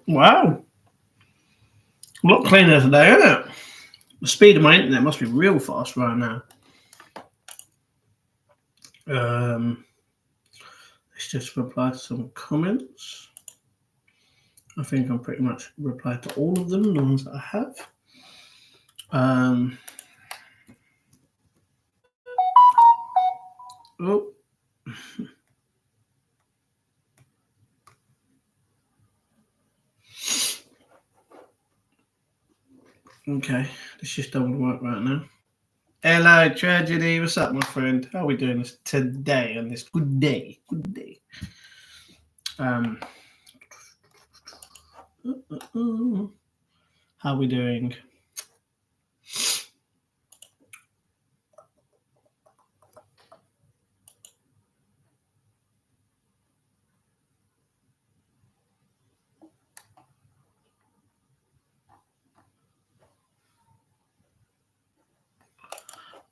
Wow. A lot cleaner today, isn't it? The speed of my internet must be real fast right now. Let's just reply to some comments. I think I'm pretty much replied to all of them, the ones that I have. Oh. Okay, this just don't work right now. Hello, Tragedy. What's up, my friend? How are we doing this today on this good day? Good day. How are we doing?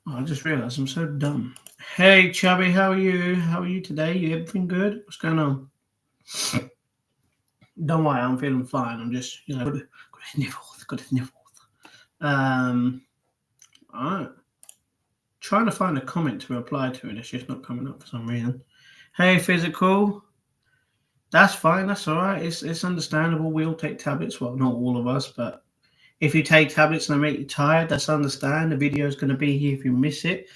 Oh, I just realised I'm so dumb. Hey, Chubby, how are you? How are you today? You everything good? What's going on? Don't worry, I'm feeling fine. I'm just, got a sniffle. Alright. Trying to find a comment to reply to, and it's just not coming up for some reason. Hey, Physical. That's fine. That's all right. It's understandable. We all take tablets. Well, not all of us, but if you take tablets and they make you tired, that's understand. The video is going to be here if you miss it.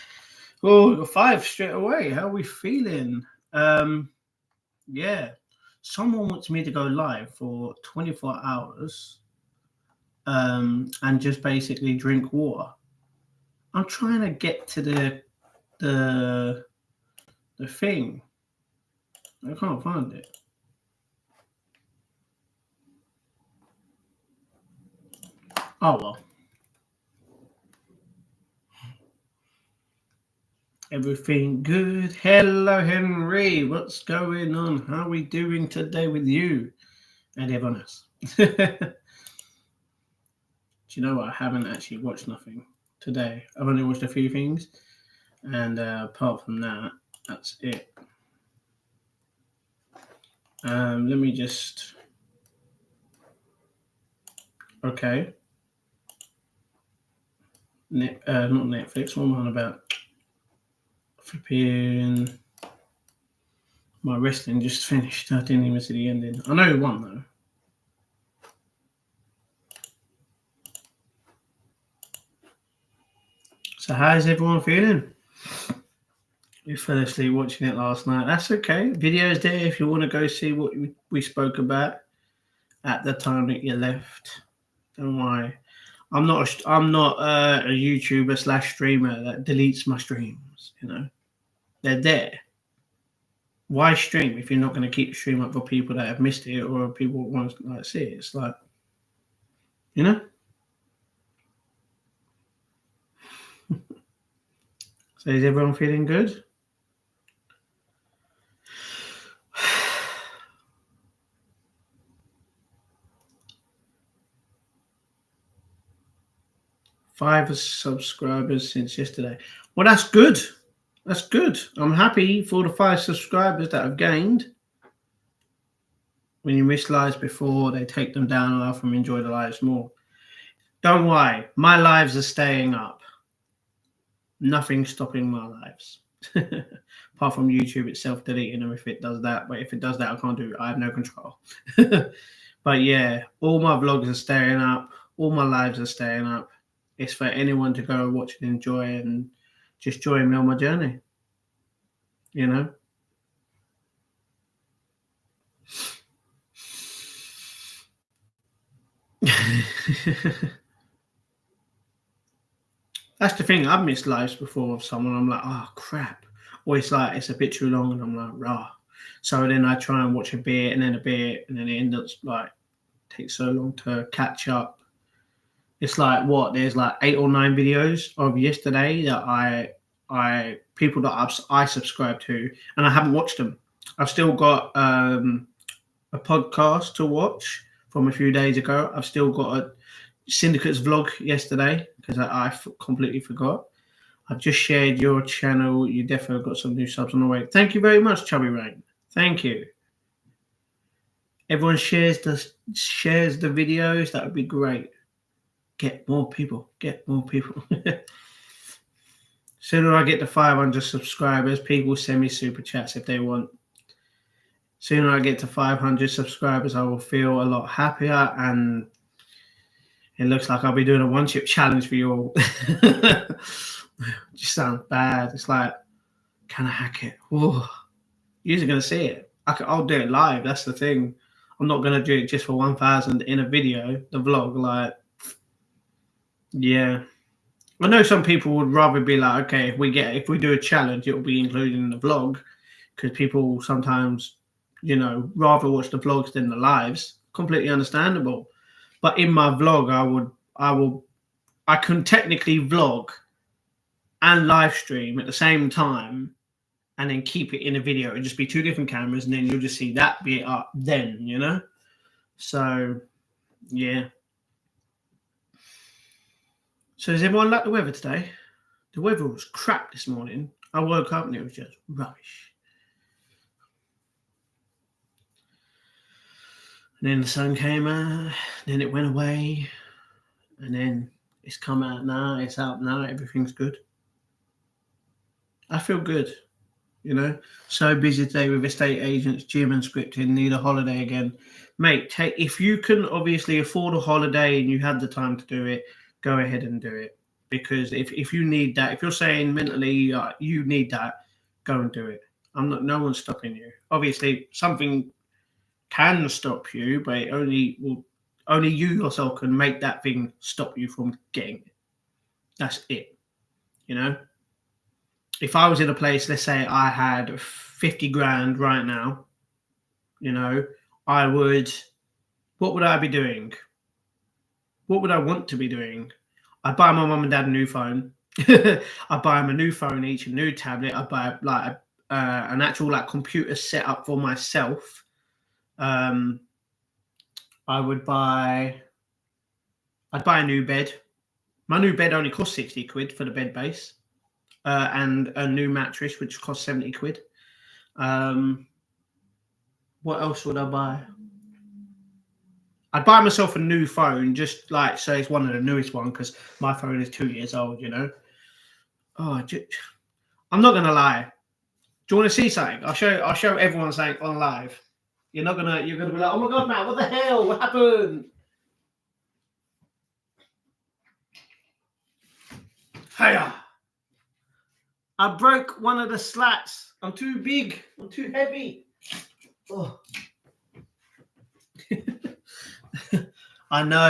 Oh, 5 straight away. How are we feeling? Yeah. Someone wants me to go live for 24 hours and just basically drink water. I'm trying to get to the thing. I can't find it. Oh, well. Everything good. Hello, Henry. What's going on? How are we doing today with you and everyone else? Do you know what? I haven't actually watched nothing today. I've only watched a few things. And apart from that, that's it. Let me just... Okay. Not Netflix. What am I on about? Flipping... My wrestling just finished. I didn't even see the ending. I know who won, though. So how's everyone feeling? You fell asleep watching it last night. That's okay. Video's there if you want to go see what we spoke about at the time that you left. Don't worry. I'm not a YouTuber / streamer that deletes my streams. They're there. Why stream if you're not going to keep the stream up for people that have missed it or people who want to see it? It's like, So is everyone feeling good? Five subscribers since yesterday. Well, that's good. That's good. I'm happy for the 5 subscribers that I've gained. When you miss lives before, they take them down and let them enjoy the lives more. Don't worry. My lives are staying up. Nothing's stopping my lives. Apart from YouTube itself deleting them if it does that. But if it does that, I can't do it. I have no control. But yeah, all my vlogs are staying up. All my lives are staying up. It's for anyone to go and watch and enjoy and just join me on my journey. That's the thing. I've missed lives before of someone. I'm like, oh crap. Or it's like it's a bit too long and I'm like, rah. So then I try and watch a bit and then it ends up like takes so long to catch up. It's like there's like 8 or 9 videos of yesterday that I people that I subscribe to and I haven't watched them. I've still got a podcast to watch from a few days ago. I've still got a Syndicate's vlog yesterday because I completely forgot. I've just shared your channel. You definitely got some new subs on the way. Thank you very much, Chubby Rain. Thank you. Everyone shares the videos. That would be great. Get more people. Get more people. Sooner I get to 500 subscribers, people send me super chats if they want. Sooner I get to 500 subscribers, I will feel a lot happier, and it looks like I'll be doing a one-chip challenge for you all. Just sounds bad. It's like, can I hack it? Whoa. You're going to see it. I'll do it live. That's the thing. I'm not going to do it just for 1,000 in a video, the vlog. Like, yeah. I know some people would rather be like, okay, if we do a challenge, it will be included in the vlog, because people sometimes, rather watch the vlogs than the lives. Completely understandable. But in my vlog, I can technically vlog and live stream at the same time, and then keep it in a video. It'd just be two different cameras, and then you'll just see that bit up then, So, yeah. So does everyone like the weather today? The weather was crap this morning. I woke up and it was just rubbish. And then the sun came out, then it went away, and then it's come out now, it's out now, everything's good. I feel good, So busy today with estate agents, gym and scripting, need a holiday again. Mate, if you can obviously afford a holiday and you have the time to do it, go ahead and do it. Because if you need that, if you're saying mentally you need that, go and do it. No one's stopping you. Obviously, something can stop you, but only you yourself can make that thing stop you from getting it. That's it. If I was in a place, let's say I had 50 grand right now, what would I be doing? What would I want to be doing? I'd buy my mum and dad a new phone. I'd buy them a new phone each, a new tablet. I'd buy like an actual computer setup for myself. I'd buy a new bed. My new bed only cost 60 quid for the bed base, and a new mattress, which cost 70 quid. What else would I buy? I'd buy myself a new phone, just so it's one of the newest one, because my phone is 2 years old, Oh, I'm not gonna lie. Do you want to see something? I'll show everyone something on live. You're gonna be like, oh my god, man, what the hell? What happened? Hiya! I broke one of the slats. I'm too big. I'm too heavy. Oh. I know.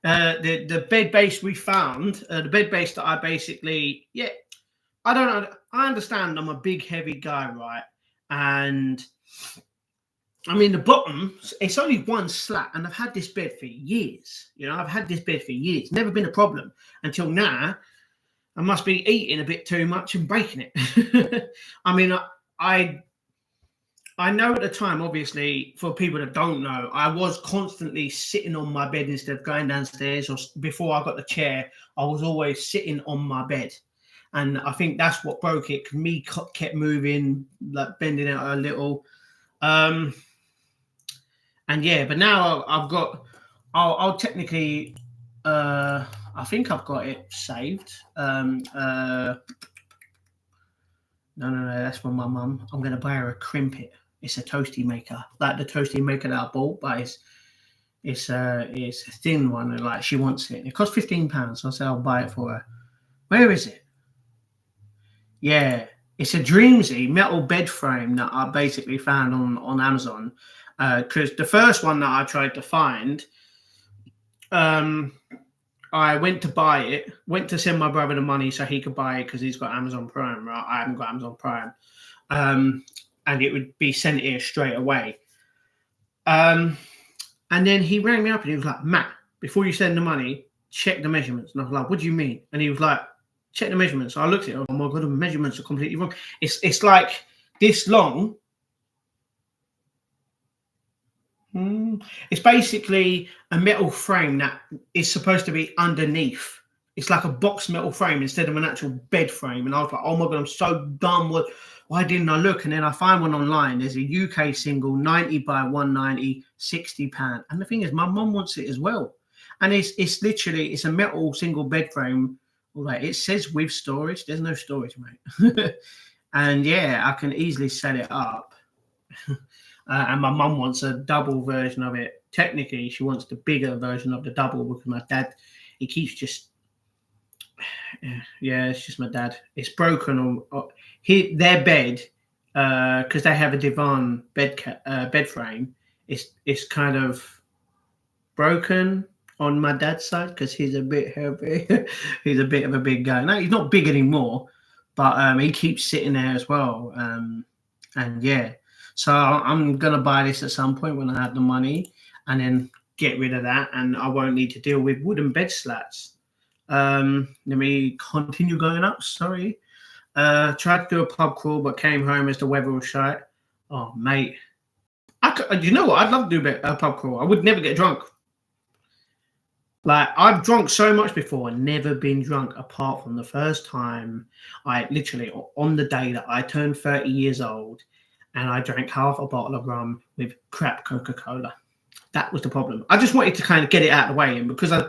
The bed base we found, the bed base that I basically, I don't know. I understand I'm a big, heavy guy, right? And I mean, the bottom, it's only one slat, and I've had this bed for years. I've had this bed for years. Never been a problem until now. I must be eating a bit too much and breaking it. I mean, I know at the time, obviously, for people that don't know, I was constantly sitting on my bed instead of going downstairs, or before I got the chair, I was always sitting on my bed. And I think that's what broke it, because me kept moving, bending it a little. And yeah, but now I'll technically, I think I've got it saved. No, that's from my mum. I'm going to buy her a Crimpet. It's a toasty maker, like the toasty maker that I bought, but it's a thin one, and she wants it. It costs £15, so I said I'll buy it for her. Where is it? Yeah, it's a Dreamsy metal bed frame that I basically found on Amazon. Because the first one that I tried to find, I went to buy it, went to send my brother the money so he could buy it, because he's got Amazon Prime, right? I haven't got Amazon Prime. And it would be sent here straight away. And then he rang me up and he was like, Matt, before you send the money, check the measurements. And I was like, what do you mean? And he was like, check the measurements. So I looked at it. Oh my god, the measurements are completely wrong. It's like this long. It's basically a metal frame that is supposed to be underneath. It's like a box metal frame instead of an actual bed frame. And I was like, oh my God, I'm so dumb. Why didn't I look? And then I find one online. There's a UK single, 90 by 190, £60. And the thing is, my mum wants it as well. And it's literally, it's a metal single bed frame. Like it says with storage. There's no storage, mate. And yeah, I can easily set it up. And my mum wants a double version of it. Technically, she wants the bigger version of the double because my dad, he keeps just, yeah, it's just my dad. It's broken on their bed because they have a divan bed frame. It's kind of broken on my dad's side because he's a bit heavy. He's a bit of a big guy. No, he's not big anymore, but he keeps sitting there as well. And yeah. So I'm going to buy this at some point when I have the money and then get rid of that. And I won't need to deal with wooden bed slats. Let me continue going up. Sorry. Tried to do a pub crawl, but came home as the weather was shite. Oh, mate. You know what? I'd love to do a pub crawl. I would never get drunk. Like, I've drunk so much before and never been drunk apart from the first time I literally, on the day that I turned 30 years old, and I drank half a bottle of rum with crap Coca-Cola. That was the problem. I just wanted to kind of get it out of the way. And because I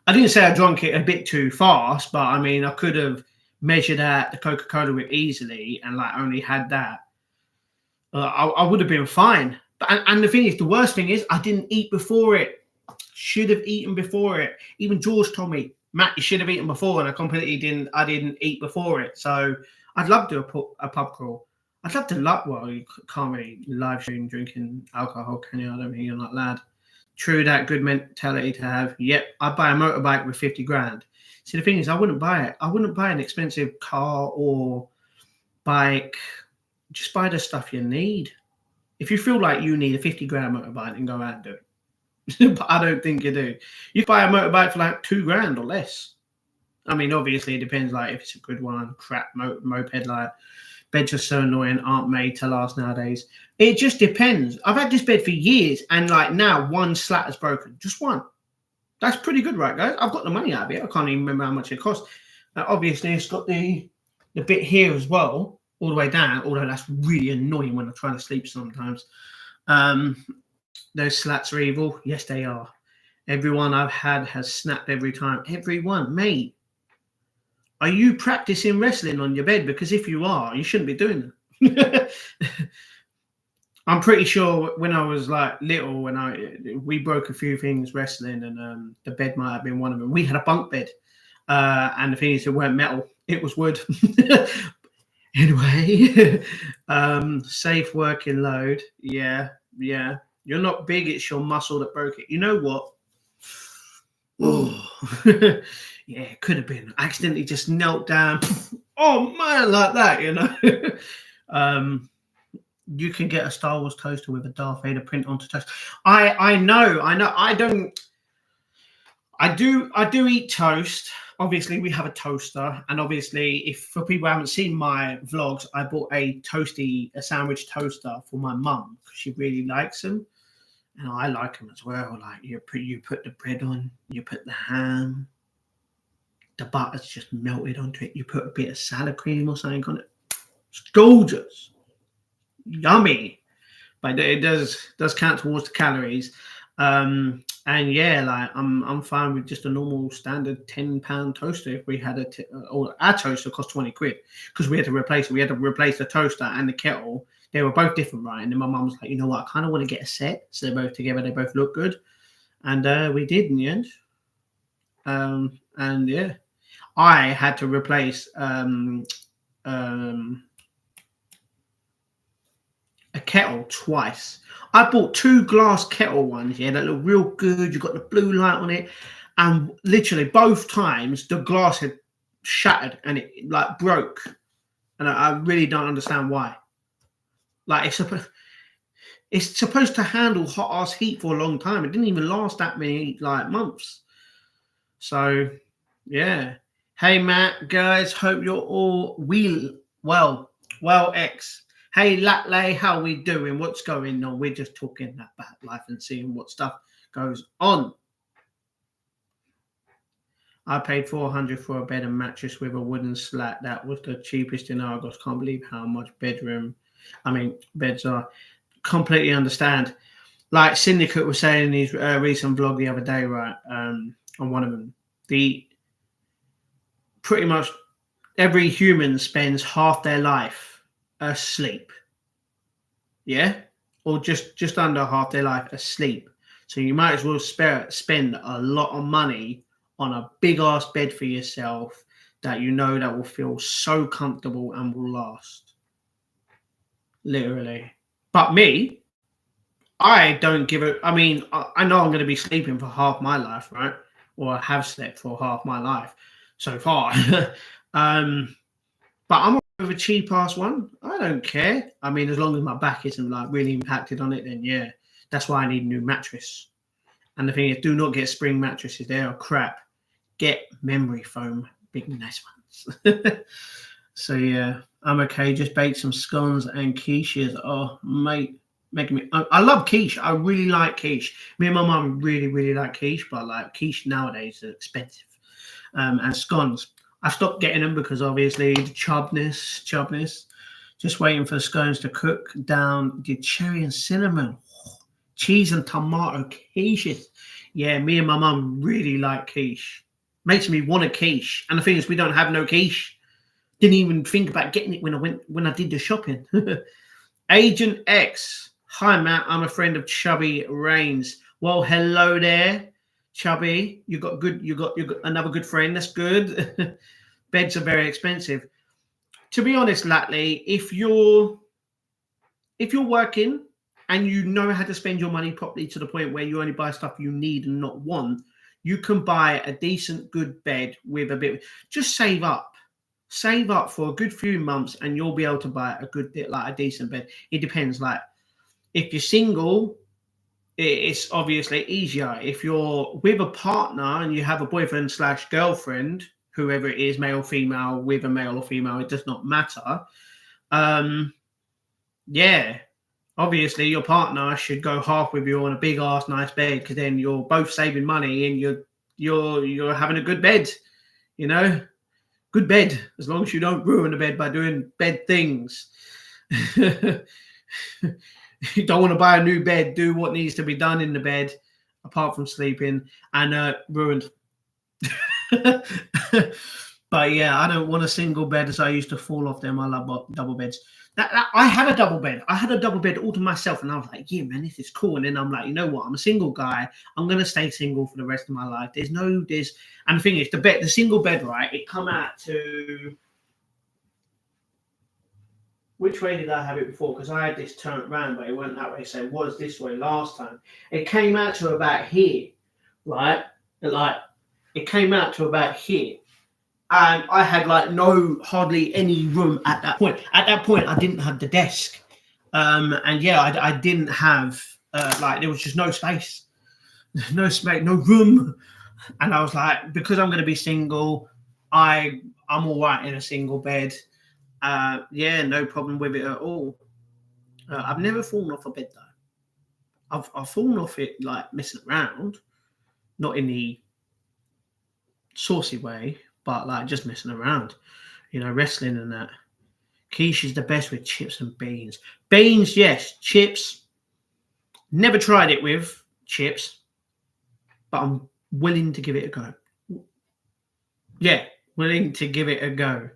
didn't say I drank it a bit too fast, but I mean, I could have measured out the Coca-Cola with easily and like only had that. I would have been fine. And the thing is, the worst thing is I didn't eat before it. Should have eaten before it. Even George told me, Matt, you should have eaten before. And I didn't eat before it. So I'd love to do a pub crawl. I'd love to well, you can't really live stream drinking alcohol, can you? I don't think you're not lad. True, that good mentality to have. Yep, I'd buy a motorbike with 50 grand. See, the thing is, I wouldn't buy it. I wouldn't buy an expensive car or bike. Just buy the stuff you need. If you feel like you need a 50 grand motorbike, then go out and do it. But I don't think you do. You buy a motorbike for like 2 grand or less. I mean, obviously, it depends. Like if it's a good one, crap moped like. Beds are so annoying, aren't made to last nowadays. It just depends. I've had this bed for years, and like now one slat has broken. Just one. That's pretty good, right, guys? I've got the money out of it. I can't even remember how much it cost. Obviously, it's got the bit here as well, all the way down, although that's really annoying when I'm trying to sleep sometimes. Those slats are evil. Yes, they are. Everyone I've had has snapped every time. Everyone, mate. Are you practicing wrestling on your bed? Because if you are, you shouldn't be doing that. I'm pretty sure when I was like little, we broke a few things wrestling, and the bed might have been one of them. We had a bunk bed, and the thing is, it weren't metal; it was wood. Anyway, safe working load. Yeah. You're not big; it's your muscle that broke it. You know what? Oh. Yeah, it could have been. I accidentally just knelt down. Oh man, like that, you know. You can get a Star Wars toaster with a Darth Vader print onto toast. I know. I do eat toast. Obviously, we have a toaster, and obviously, if for people who haven't seen my vlogs, I bought a sandwich toaster for my mum because she really likes them, and I like them as well. Like you put the bread on, you put the ham. The butter's just melted onto it. You put a bit of salad cream or something on it. It's gorgeous, yummy, but it does count towards the calories. And yeah, like I'm fine with just a normal standard £10 toaster. If we had or our toaster cost 20 quid because we had to replace it. We had to replace the toaster and the kettle. They were both different, right? And then my mum was like, you know what? I kind of want to get a set so they're both together. They both look good, and we did in the end. And yeah. I had to replace a kettle twice. I bought 2 glass kettle ones, yeah, that look real good. You got the blue light on it, and literally both times the glass had shattered and it like broke, and I really don't understand why. Like it's supposed to handle hot ass heat for a long time. It didn't even last that many like months. So yeah. Hey, Matt, guys, hope you're all well, X. Hey, Latley, how we doing? What's going on? We're just talking about life and seeing what stuff goes on. I paid 400 for a bed and mattress with a wooden slat. That was the cheapest in Argos. Can't believe how much beds are. Completely understand. Like Syndicate was saying in his recent vlog the other day, right? On one of them, pretty much every human spends half their life asleep. Yeah, or just under half their life asleep. So you might as well spend a lot of money on a big ass bed for yourself that you know that will feel so comfortable and will last. Literally. But me, I don't give a. I mean, I know I'm going to be sleeping for half my life, right? Or I have slept for half my life so far. But I'm with a cheap ass one. I don't care. I mean, as long as my back isn't like really impacted on it, then yeah, that's why I need a new mattress. And the thing is, do not get spring mattresses. They are crap. Get memory foam, big nice ones. So yeah, I'm okay. Just bake some scones and quiches. Oh, mate, making me. I love quiche. I really like quiche. Me and my mum really like quiche, but like quiche nowadays is expensive. And scones. I stopped getting them because obviously the chubness. Just waiting for the scones to cook down. The cherry and cinnamon, cheese and tomato quiches. Yeah, me and my mum really like quiche. Makes me want a quiche. And the thing is, we don't have no quiche. Didn't even think about getting it when I did the shopping. Agent X. Hi Matt, I'm a friend of Chubby Rains. Well, hello there, Chubby. You got another good friend. That's good. Beds are very expensive. To be honest, Latley, if you're working and you know how to spend your money properly to the point where you only buy stuff you need and not want, you can buy a decent, good bed with a bit. Just save up for a good few months, and you'll be able to buy a decent bed. It depends. Like if you're single, it's obviously easier. If you're with a partner and you have a boyfriend / girlfriend, whoever it is, male, female, with a male or female, it does not matter. Yeah. Obviously, your partner should go half with you on a big ass nice bed, because then you're both saving money and you're having a good bed, you know, good bed, as long as you don't ruin the bed by doing bed things. You don't want to buy a new bed, do what needs to be done in the bed, apart from sleeping, and ruined. But yeah, I don't want a single bed, as I used to fall off them. I love double beds. I had a double bed. I had a double bed all to myself, and I was like, yeah, man, this is cool. And then I'm like, you know what? I'm a single guy. I'm gonna stay single for the rest of my life. And the thing is, the single bed, right? It come out to, which way did I have it before? Because I had this turned around, but it went that way. So it was this way last time. It came out to about here, right? Like it came out to about here. And I had like hardly any room at that point. At that point, I didn't have the desk. And yeah, I didn't have, there was just no space, no room. And I was like, because I'm going to be single, I'm all right in a single bed. Yeah, no problem with it at all. I've never fallen off a bed though. I've fallen off it like messing around, not in the saucy way, but like just messing around, you know, wrestling and that. Quiche is the best with chips and beans. Beans, yes. Chips, never tried it with chips, but I'm willing to give it a go. Yeah, willing to give it a go.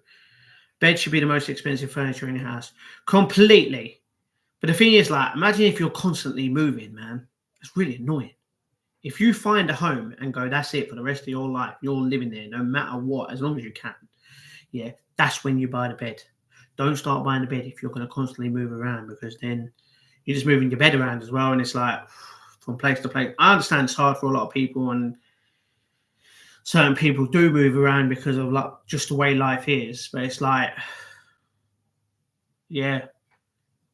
Bed should be the most expensive furniture in your house. Completely. But the thing is, like, imagine if you're constantly moving, man. It's really annoying. If you find a home and go, that's it for the rest of your life, you're living there no matter what, as long as you can. Yeah, that's when you buy the bed. Don't start buying the bed if you're going to constantly move around, because then you're just moving your bed around as well. And it's like from place to place. I understand it's hard for a lot of people, and certain people do move around because of like just the way life is. But it's like, yeah,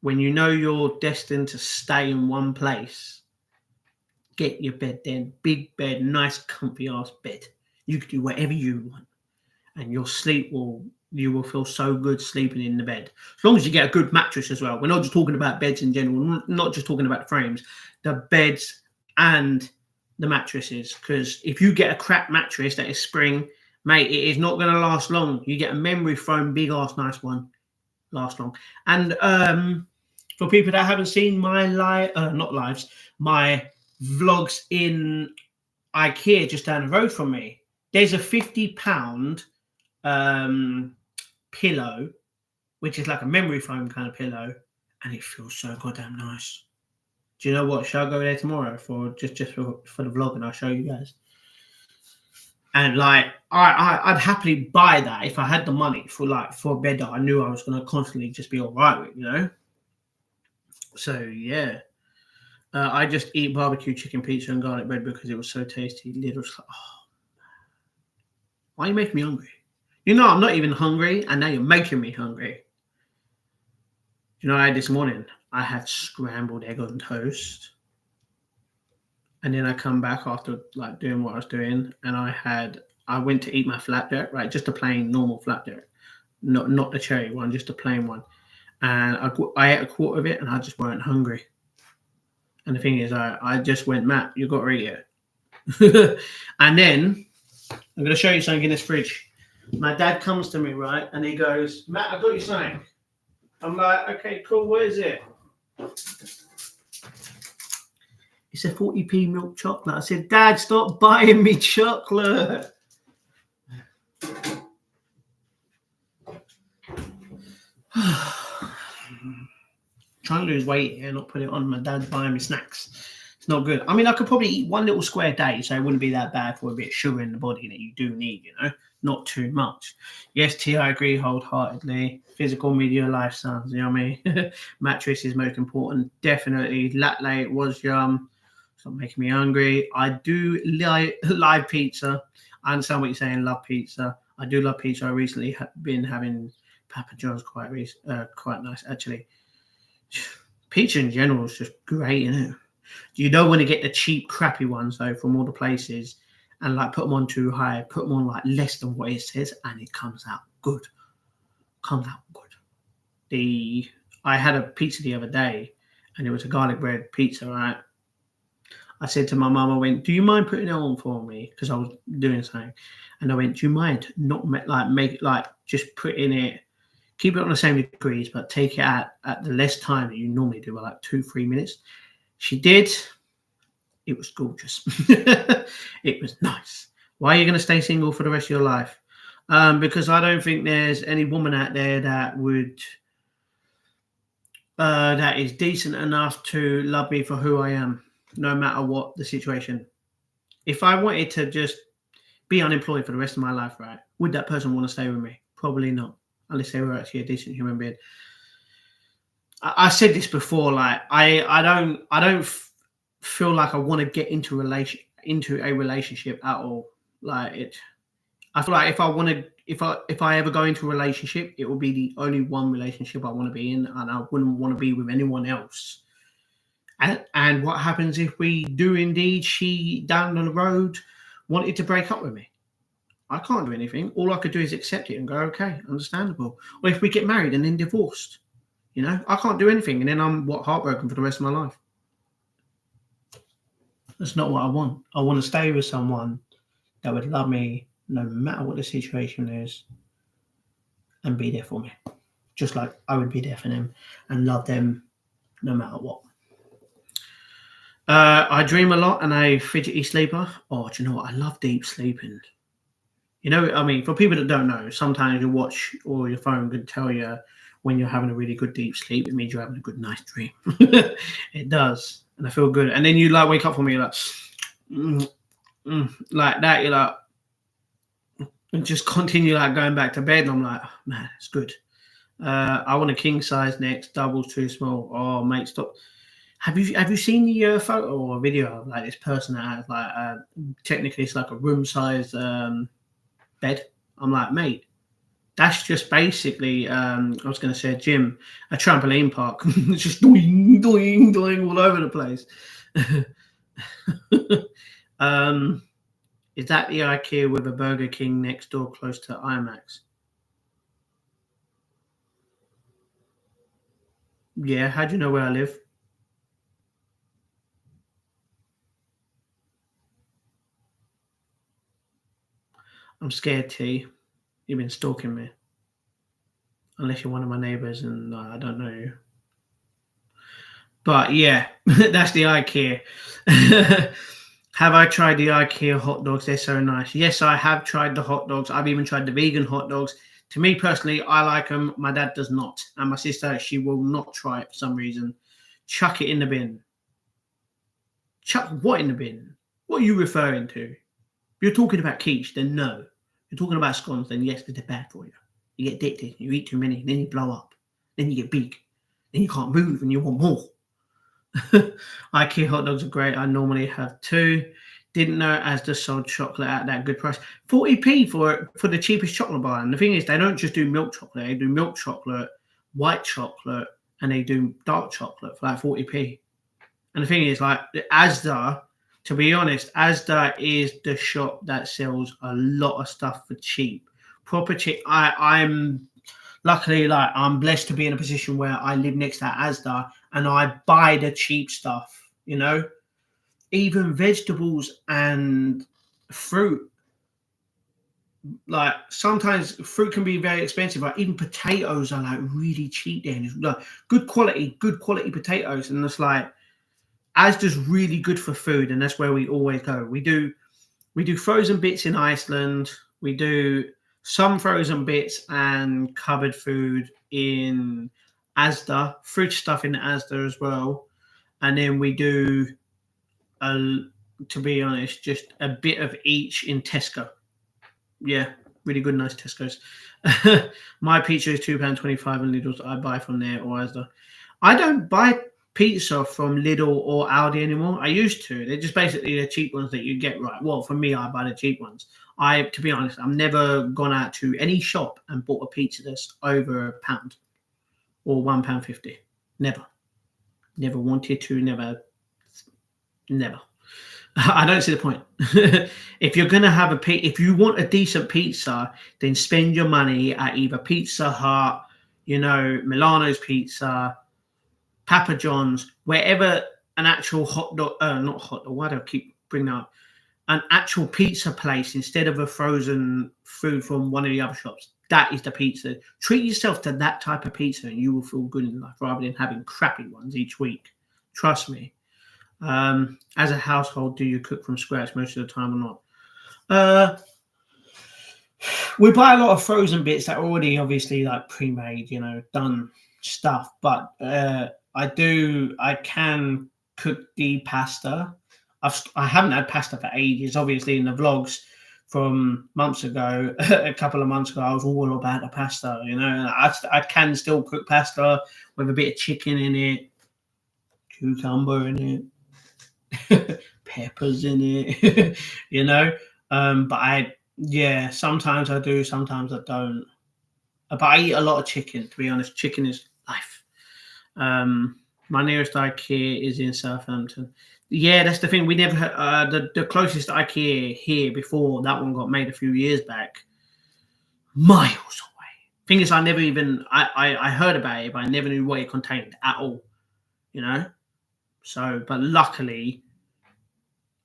when you know you're destined to stay in one place, get your bed then. Big bed, nice comfy ass bed. You can do whatever you want, and your sleep you will feel so good sleeping in the bed. As long as you get a good mattress as well. We're not just talking about beds in general, not just talking about the frames, the beds and the mattresses. Because if you get a crap mattress that is spring, Mate, it is not going to last long. You get a memory foam, big ass, nice one, last long. And for people that haven't seen my not lives, my vlogs in IKEA just down the road from me, there's a £50 pillow, which is like a memory foam kind of pillow, and it feels so goddamn nice. Do you know what? Shall I go there tomorrow for just for the vlog, and I'll show you guys? And like, I'd happily buy that if I had the money for a bed that I knew I was going to constantly just be all right with, you know. So yeah, I just eat barbecue chicken pizza and garlic bread because it was so tasty. Little, oh, why are you making me hungry? You know, I'm not even hungry, and now you're making me hungry. You know, I had this morning. I had scrambled egg on toast. And then I come back after like doing what I was doing, and I went to eat my flapjack, right? Just a plain normal flapjack, not the cherry one, just a plain one. And I ate a quarter of it, and I just weren't hungry. And the thing is, I just went, Matt, you got to eat it. And then I'm going to show you something in this fridge. My dad comes to me, right, and he goes, Matt, I got you something. I'm like, okay, cool. What is it? It's a 40p milk chocolate. I said, Dad, stop buying me chocolate. Trying to lose weight here, not put it on. My dad's buying me snacks. It's not good. I mean, I could probably eat one little square a day, so it wouldn't be that bad for a bit of sugar in the body that you do need, you know, not too much. Yes, T, I agree wholeheartedly. Physical media lifestyles, you know what I mean? Mattress is most important. Definitely. Latte was yum. Stop making me hungry. I do live pizza. I understand what you're saying. Love pizza. I do love pizza. I recently have been having Papa John's quite nice actually. Pizza in general is just great, isn't it? You don't want to get the cheap, crappy ones though from all the places, and like put them on too high. Put them on like less than what it says, and it comes out good. I had a pizza the other day, and it was a garlic bread pizza, right? I said to my mum, I went, do you mind putting it on for me? Because I was doing something. And I went, do you mind not just put in it, keep it on the same degrees, but take it at the less time that you normally do, like 2-3 minutes. She did. It was gorgeous. It was nice. Why are you going to stay single for the rest of your life? Because I don't think there's any woman out there that would that is decent enough to love me for who I am, no matter what the situation. If I wanted to just be unemployed for the rest of my life, right, would that person want to stay with me? Probably not, unless they were actually a decent human being. I said this before, like I don't feel like I want to get into a relationship at all. Like I feel like if I ever go into a relationship, it will be the only one relationship I want to be in, and I wouldn't want to be with anyone else. And what happens if we do indeed, she down the road wanted to break up with me? I can't do anything. All I could do is accept it and go, okay, understandable. Or if we get married and then divorced, you know, I can't do anything, and then I'm heartbroken for the rest of my life. That's not what I want. I want to stay with someone that would love me no matter what the situation is and be there for me, just like I would be there for them and love them no matter what. I dream a lot and a fidgety sleeper. Oh, do you know what? I love deep sleeping. You know, I mean, for people that don't know, sometimes your watch or your phone can tell you when you're having a really good deep sleep. It means you're having a good, nice dream. It does. And I feel good. And then you like wake up from me like, like that. You're like, and just continue like going back to bed. And I'm like, oh, man, it's good. I want a king size next. Double's too small. Oh, mate, stop. Have you seen the photo or video of like this person that has like technically it's like a room size bed? I'm like, mate, that's just basically I was going to say a gym, a trampoline park. It's just doing all over the place. Is that the IKEA with a Burger King next door close to IMAX? Yeah, how do you know where I live? I'm scared, T. You've been stalking me. Unless you're one of my neighbours and I don't know you. But yeah, that's the IKEA. Have I tried the IKEA hot dogs? They're so nice. Yes, I have tried the hot dogs. I've even tried the vegan hot dogs. To me personally, I like them. My dad does not. And my sister, she will not try it for some reason. Chuck it in the bin. Chuck what in the bin? What are you referring to? If you're talking about quiche, then no. If you're talking about scones, then yes, they're bad for you. You get addicted. You eat too many. Then you blow up. Then you get big. Then you can't move and you want more. IKEA hot dogs are great. I normally have 2. Didn't know Asda sold chocolate at that good price. 40p for the cheapest chocolate bar. And the thing is, they don't just do milk chocolate. They do milk chocolate, white chocolate, and they do dark chocolate for like 40p. And the thing is, like Asda, to be honest, Asda is the shop that sells a lot of stuff for cheap. Proper cheap. I'm luckily, like, I'm blessed to be in a position where I live next to Asda and I buy the cheap stuff, you know, even vegetables and fruit. Like sometimes fruit can be very expensive, like even potatoes are like really cheap then. It's like good quality potatoes. And it's like Asda's really good for food, and that's where we always go. We do frozen bits in Iceland. We do some frozen bits and cupboard food in Asda, fruit stuff in Asda as well. And then we do, to be honest, just a bit of each in Tesco. Yeah, really good, nice Tesco's. My pizza is £2.25 and Lidl's. I buy from there or Asda. I don't buy pizza from Lidl or Aldi anymore. I used to. They're just basically the cheap ones that you get, right? Well, for me, I buy the cheap ones. To be honest, I've never gone out to any shop and bought a pizza that's over £1 or £1.50. Never wanted to. Never. I don't see the point. If you're gonna have if you want a decent pizza, then spend your money at either Pizza Hut, Milano's Pizza, Papa John's, wherever an actual hot dog, not hot dog, why do I keep bringing that up? An actual pizza place instead of a frozen food from one of the other shops. That is the pizza. Treat yourself to that type of pizza and you will feel good in life rather than having crappy ones each week. Trust me. As a household, do you cook from scratch most of the time or not? We buy a lot of frozen bits that are already obviously like pre-made, done stuff. But I can cook the pasta. I haven't had pasta for ages. Obviously, in the vlogs from months ago, a couple of months ago, I was all about the pasta. I can still cook pasta with a bit of chicken in it, cucumber in it, peppers in it. But sometimes I do, sometimes I don't. But I eat a lot of chicken. To be honest, chicken is life. My nearest IKEA is in Southampton. Yeah, that's the thing. We never had the closest IKEA here before that one got made a few years back. Miles away. Thing is, I never even I heard about it, but I never knew what it contained at all. So, but luckily,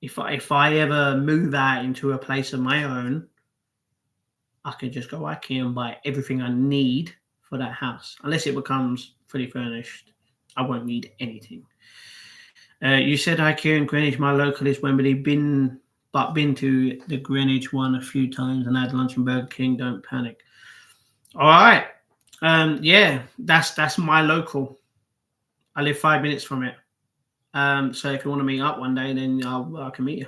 if I ever move out into a place of my own, I can just go IKEA and buy everything I need for that house. Unless it becomes fully furnished, I won't need anything. You said IKEA in Greenwich. My local is Wembley. Been to the Greenwich one a few times and had lunch in Burger King. Don't panic. All right. Yeah, that's my local. I live 5 minutes from it. So if you want to meet up one day, then I can meet you.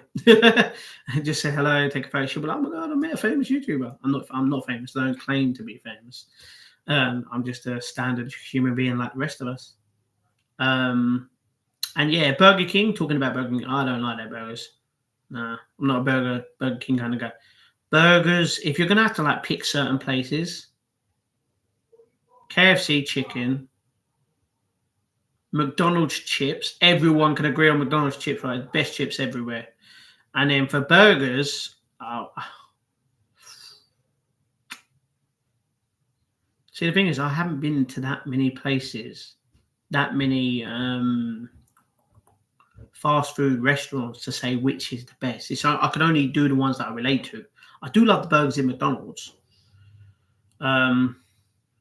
Just say hello, take a photo. She'll be like, "Oh my god, I met a famous YouTuber." I'm not famous. I don't claim to be famous. I'm just a standard human being like the rest of us. And yeah, Burger King. Talking about Burger King, I don't like their burgers. Nah, I'm not a Burger King kind of guy. Burgers. If you're gonna have to like pick certain places, KFC chicken. McDonald's chips. Everyone can agree on McDonald's chips, right? Best chips everywhere. And then for burgers, see, the thing is, I haven't been to that many places, that many fast food restaurants to say which is the best. I can only do the ones that I relate to. I do love the burgers in McDonald's. Um,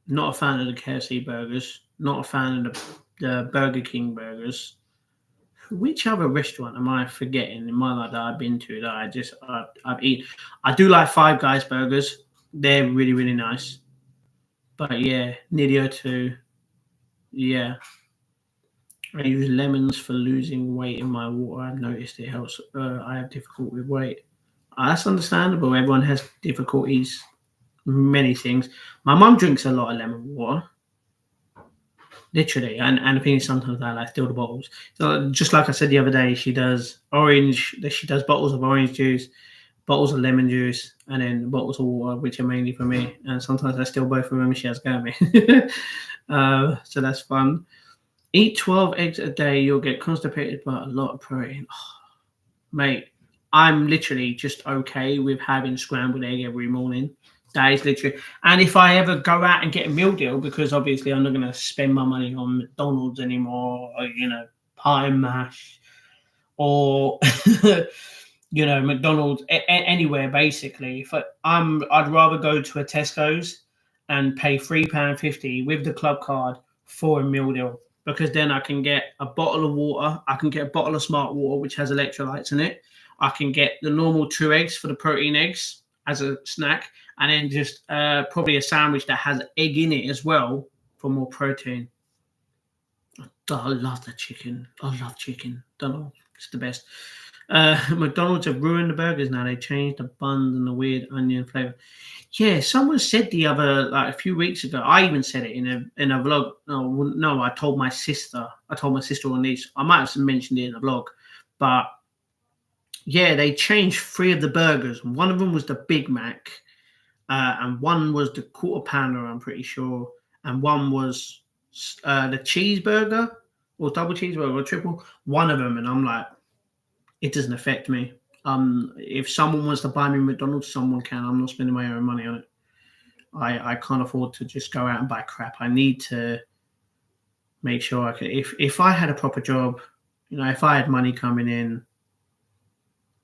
Not a fan of the KFC burgers. Not a fan of the Burger King burgers. Which other restaurant am I forgetting in my life that I've been to that I've eaten? I do like Five Guys burgers. They're really really nice. But yeah, Nidio too. Yeah, I use lemons for losing weight in my water. I've noticed it helps. I have difficulty with weight. That's understandable. Everyone has difficulties, many things. My mum drinks a lot of lemon water, literally, and I think sometimes I like steal the bottles. So just like I said the other day, she does orange. She does bottles of orange juice, bottles of lemon juice, and then bottles of water, which are mainly for me. And sometimes I steal both of them, and she has to go at me. So that's fun. Eat 12 eggs a day, you'll get constipated, but a lot of protein. Oh, mate, I'm literally just okay with having scrambled egg every morning. That is literally. And if I ever go out and get a meal deal, because obviously I'm not going to spend my money on McDonald's anymore, or, pie and mash, or, McDonald's, anywhere basically. I'd rather go to a Tesco's and pay £3.50 with the club card for a meal deal, because then I can get a bottle of water. I can get a bottle of Smart Water, which has electrolytes in it. I can get the normal 2 eggs for the protein eggs as a snack, and then just probably a sandwich that has egg in it as well for more protein. I love the chicken. I love chicken. Don't know. It's the best. McDonald's have ruined the burgers now. They changed the buns and the weird onion flavor. Yeah, someone said like a few weeks ago. I even said it in a vlog. No, I told my sister. I told my sister or niece. I might have mentioned it in a vlog, but yeah, they changed 3 of the burgers. One of them was the Big Mac, and one was the Quarter Pounder. I'm pretty sure, and one was the cheeseburger or double cheeseburger or triple. One of them, and I'm like, it doesn't affect me. If someone wants to buy me McDonald's, someone can. I'm not spending my own money on it. I can't afford to just go out and buy crap. I need to make sure I can. If I had a proper job, if I had money coming in,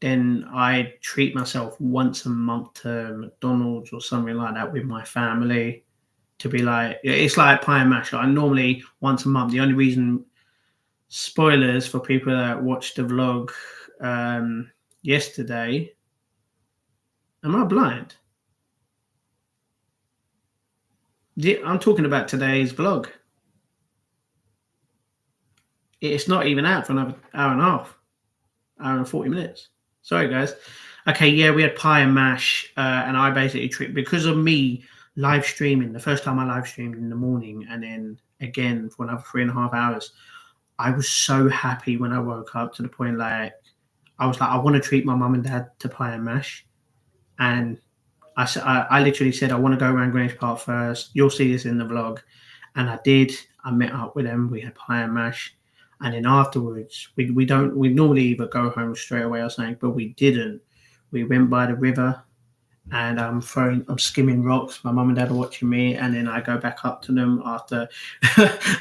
then I treat myself once a month to McDonald's or something like that with my family. To be like, it's like pie and mash. I normally once a month. The only reason, spoilers for people that watched the vlog yesterday. Am I blind? I'm talking about today's vlog. It's not even out for another hour and a half, hour and 40 minutes. Sorry, guys. Okay, yeah, we had pie and mash, and I basically because of me live streaming. The first time I live streamed in the morning, and then again for another 3.5 hours. I was so happy when I woke up, to the point like I was like, I want to treat my mum and dad to pie and mash, and I literally said I want to go around Greenwich Park first. You'll see this in the vlog, and I did. I met up with them. We had pie and mash. And then afterwards, we normally either go home straight away or something, but we didn't. We went by the river, and I'm skimming rocks. My mum and dad are watching me, and then I go back up to them after.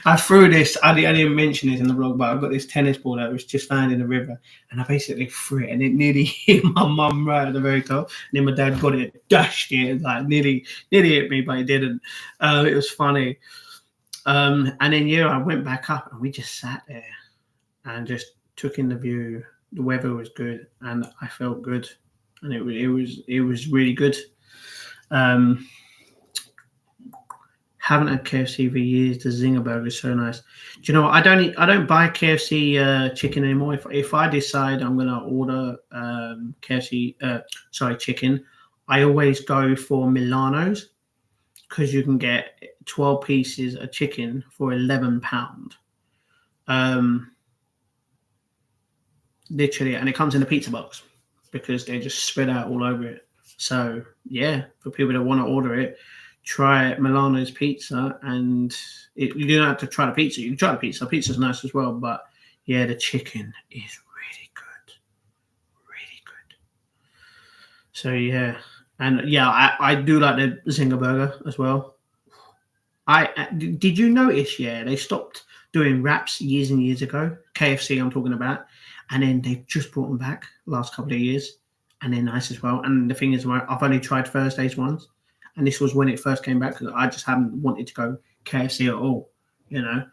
I threw this. I didn't mention this in the vlog, but I've got this tennis ball that was just found in the river, and I basically threw it, and it nearly hit my mum right at the very top. And then my dad got it, dashed it, like nearly hit me, but it didn't. It was funny. And then I went back up, and we just sat there and just took in the view. The weather was good, and I felt good, and it was really good. Haven't had KFC for years. The Zinger burger is so nice. Do you know what? I don't buy KFC chicken anymore. If I decide I'm gonna order KFC chicken, I always go for Milanos, because you can get 12 pieces of chicken for £11. Literally, and it comes in a pizza box because they just spread out all over it. So yeah, for people that want to order it, try Milano's pizza, and you don't have to try the pizza. You can try the pizza. Pizza's nice as well, but yeah, the chicken is really good, really good. So yeah, and yeah, I do like the Zinger burger as well. Did you notice? Yeah, they stopped doing wraps years and years ago. KFC, I'm talking about, and then they've just brought them back last couple of years, and they're nice as well. And the thing is, I've only tried Thursdays once, and this was when it first came back because I just haven't wanted to go KFC at all. You know,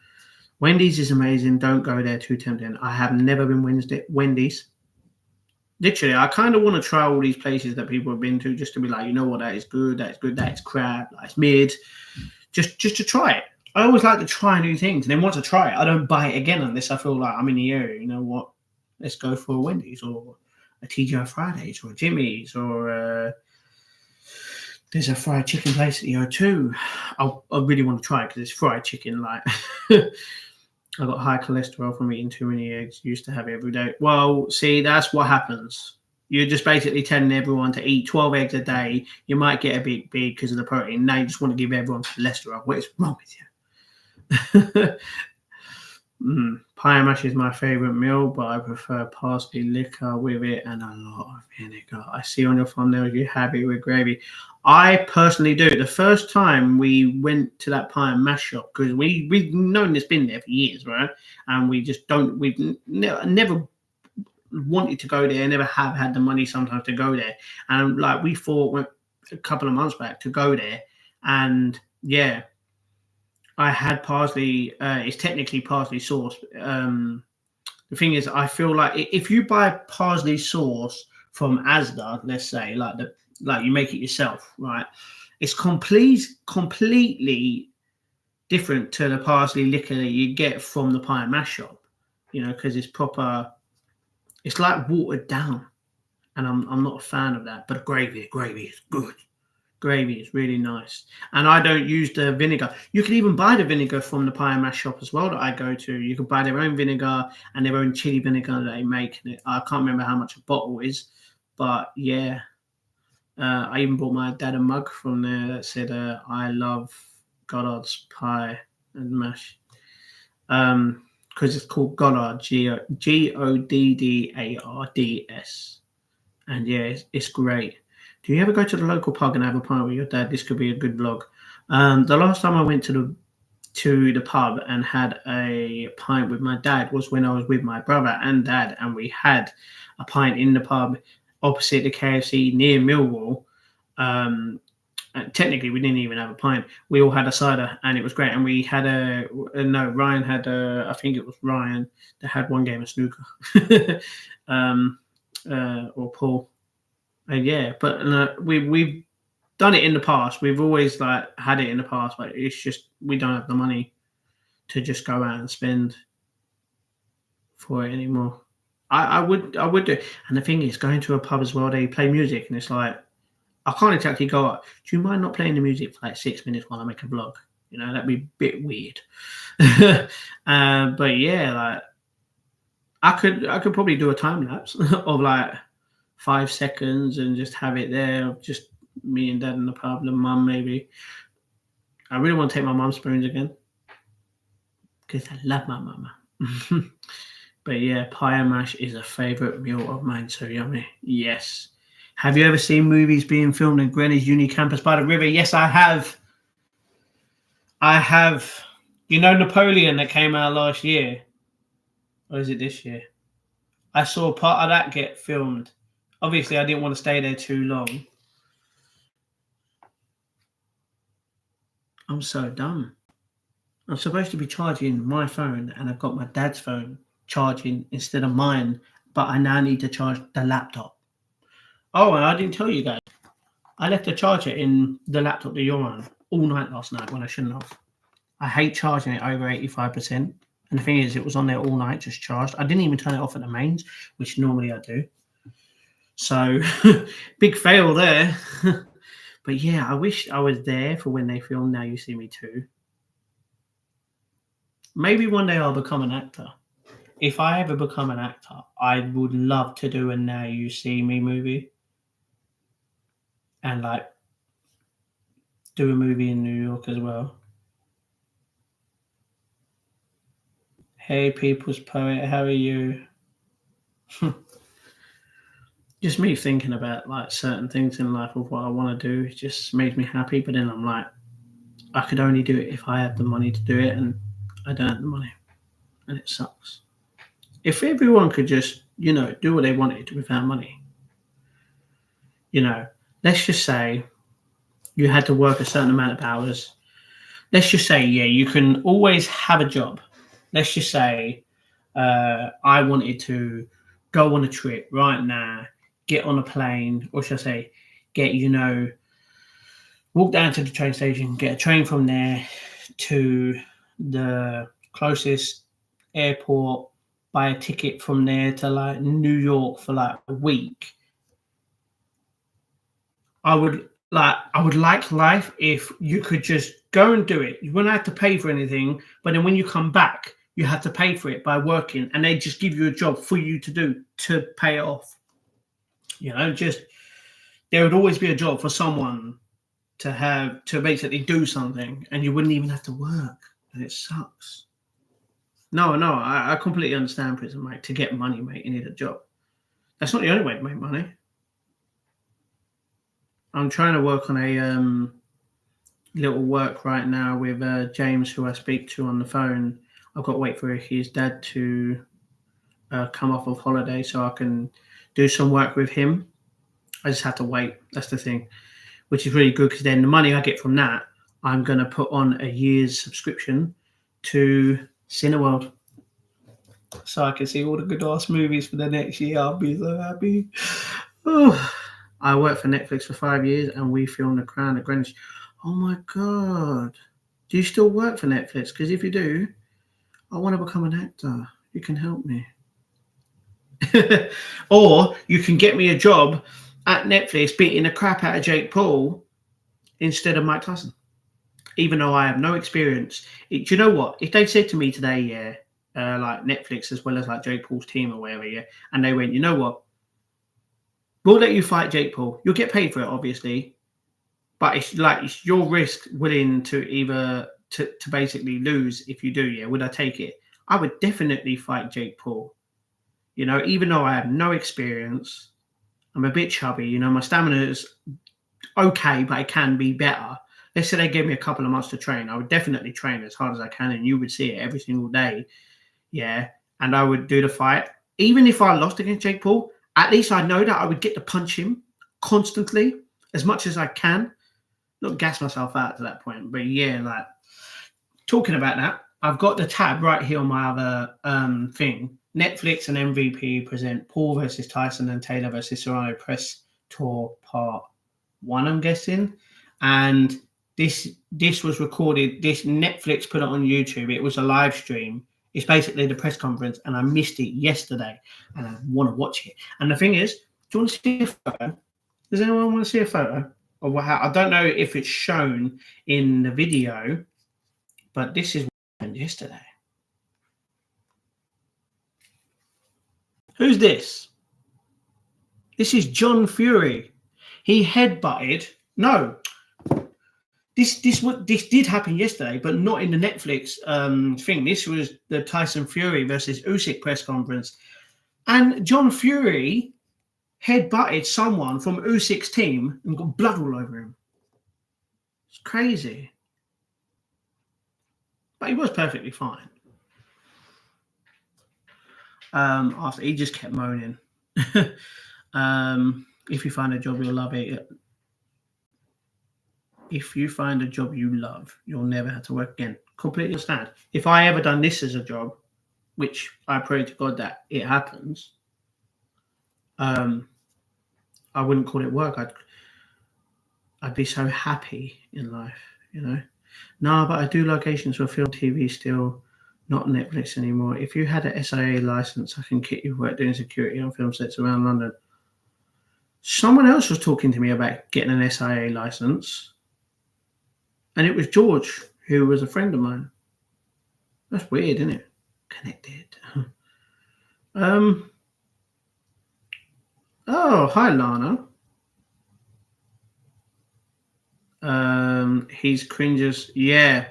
Wendy's is amazing. Don't go there, too tempting. I have never been Wendy's. Literally, I kind of want to try all these places that people have been to just to be like, you know what, that is good, that is crap, that's mid. Just to try it. I always like to try new things, and then once I try it, I don't buy it again unless I feel like I'm in the area. You know what? Let's go for a Wendy's or a TGI Fridays or a Jimmy's or there's a fried chicken place at the O2. I really want to try it because it's fried chicken. Like I got high cholesterol from eating too many eggs. Used to have it every day. Well, see, that's what happens. You're just basically telling everyone to eat 12 eggs a day. You might get a bit big because of the protein. Now you just want to give everyone cholesterol. What is wrong with you? Pie and mash is my favourite meal, but I prefer parsley liquor with it and a lot of vinegar. I see on your thumbnail you have it with gravy. I personally do. The first time we went to that pie and mash shop, because we've known it's been there for years, right? And we just don't. We've never wanted to go there. Never have had the money sometimes to go there. And like we thought a couple of months back to go there, and yeah. I had parsley. It's technically parsley sauce. The thing is, I feel like if you buy parsley sauce from Asda, let's say, like you make it yourself, right? It's completely different to the parsley liquor that you get from the pie and mash shop. You know, because it's proper. It's like watered down, and I'm not a fan of that. But gravy is good. Gravy is really nice. And I don't use the vinegar. You can even buy the vinegar from the pie and mash shop as well that I go to. You can buy their own vinegar and their own chili vinegar that they make. I can't remember how much a bottle is, but yeah. I even bought my dad a mug from there that said, I love Goddard's pie and mash. Because it's called Goddard, Goddards. And yeah, it's great. Do you ever go to the local pub and have a pint with your dad? This could be a good vlog. The last time I went to the pub and had a pint with my dad was when I was with my brother and dad, and we had a pint in the pub opposite the KFC near Millwall. And technically, we didn't even have a pint. We all had a cider, and it was great. And we had Ryan had I think it was Ryan that had one game of snooker, or Paul. Yeah, but we've done it in the past. We've always had it in the past, but it's just we don't have the money to just go out and spend for it anymore. I would do. And the thing is, going to a pub as well, they play music, and it's like I can't exactly go up. Do you mind not playing the music for like 6 minutes while I make a vlog? You know, that'd be a bit weird. But yeah, like I could probably do a time lapse of like 5 seconds and just have it there, just me and dad in the pub, and mum maybe. I really want to take my mum's spoons again because I love my mama. But yeah, pie and mash is a favourite meal of mine. So yummy. Yes. Have you ever seen movies being filmed in Greenwich Uni campus by the river? Yes, I have. You know Napoleon that came out last year? Or is it this year? I saw part of that get filmed. Obviously, I didn't want to stay there too long. I'm so dumb. I'm supposed to be charging my phone, and I've got my dad's phone charging instead of mine, but I now need to charge the laptop. Oh, and I didn't tell you guys. I left the charger in the laptop that you're on all night last night when I shouldn't have. I hate charging it over 85%. And the thing is, it was on there all night, just charged. I didn't even turn it off at the mains, which normally I do. So, big fail there. But yeah, I wish I was there for when they filmed Now You See Me Too. Maybe one day I'll become an actor. If I ever become an actor, I would love to do a Now You See Me movie. And do a movie in New York as well. Hey, People's Poet, how are you? Just me thinking about certain things in life of what I want to do. It just makes me happy. But then I'm like, I could only do it if I had the money to do it, and I don't have the money, and it sucks. If everyone could just, do what they wanted without money, You know, let's just say you had to work a certain amount of hours. Let's just say, yeah, you can always have a job. Let's just say I wanted to go on a trip right now, get on a plane, or should I say, get, walk down to the train station, get a train from there to the closest airport, buy a ticket from there to like New York for like a week. I would like life if you could just go and do it. You wouldn't have to pay for anything, but then when you come back, you have to pay for it by working, and they just give you a job for you to do to pay it off. Just there would always be a job for someone to have to basically do something, and you wouldn't even have to work, and it sucks. No, no, I completely understand prison, mate. To get money, mate, you need a job. That's not the only way to make money. I'm trying to work on a little work right now with James, who I speak to on the phone. I've got to wait for his dad to come off of holiday so I can do some work with him. I just have to wait. That's the thing, which is really good because then the money I get from that, I'm going to put on a year's subscription to Cineworld so I can see all the good ass movies for the next year. I'll be so happy. Oh, I worked for Netflix for 5 years and we filmed The Crown at Greenwich. Oh my God. Do you still work for Netflix? Because if you do, I want to become an actor. You can help me. Or you can get me a job at Netflix beating the crap out of Jake Paul instead of Mike Tyson. Even though I have no experience. Do you know what? If they said to me today, yeah, like Netflix as well as like Jake Paul's team or whatever, yeah, and they went, you know what? We'll let you fight Jake Paul. You'll get paid for it, obviously. But it's your risk willing to either to basically lose if you do, yeah. Would I take it? I would definitely fight Jake Paul. Even though I have no experience, I'm a bit chubby, my stamina is okay, but it can be better. Let's say they gave me a couple of months to train. I would definitely train as hard as I can, and you would see it every single day. Yeah. And I would do the fight. Even if I lost against Jake Paul, at least I know that I would get to punch him constantly as much as I can. Not gas myself out to that point, but yeah, like talking about that, I've got the tab right here on my other thing. Netflix and MVP present Paul versus Tyson and Taylor versus Serrano Press Tour Part 1, I'm guessing. And this was recorded. This Netflix put it on YouTube. It was a live stream. It's basically the press conference, and I missed it yesterday, and I want to watch it. And the thing is, do you want to see a photo? Does anyone want to see a photo? Or how? I don't know if it's shown in the video, but this is what happened yesterday. Who's this? This is John Fury. He headbutted. No, this did happen yesterday, but not in the Netflix thing. This was the Tyson Fury versus Usyk press conference, and John Fury headbutted someone from Usyk's team and got blood all over him. It's crazy. But he was perfectly fine. After he just kept moaning. If you find a job, you'll love it. If you find a job you love, you'll never have to work again. Completely understand. If I ever done this as a job, which I pray to God that it happens, I wouldn't call it work. I'd be so happy in life, No, but I do locations for film, TV still, not Netflix anymore. If you had an SIA license, I can get you work doing security on film sets around London. Someone else was talking to me about getting an SIA license, and it was George, who was a friend of mine. That's weird, isn't it? Connected. Oh, hi, Lana. He's cringes. Yeah.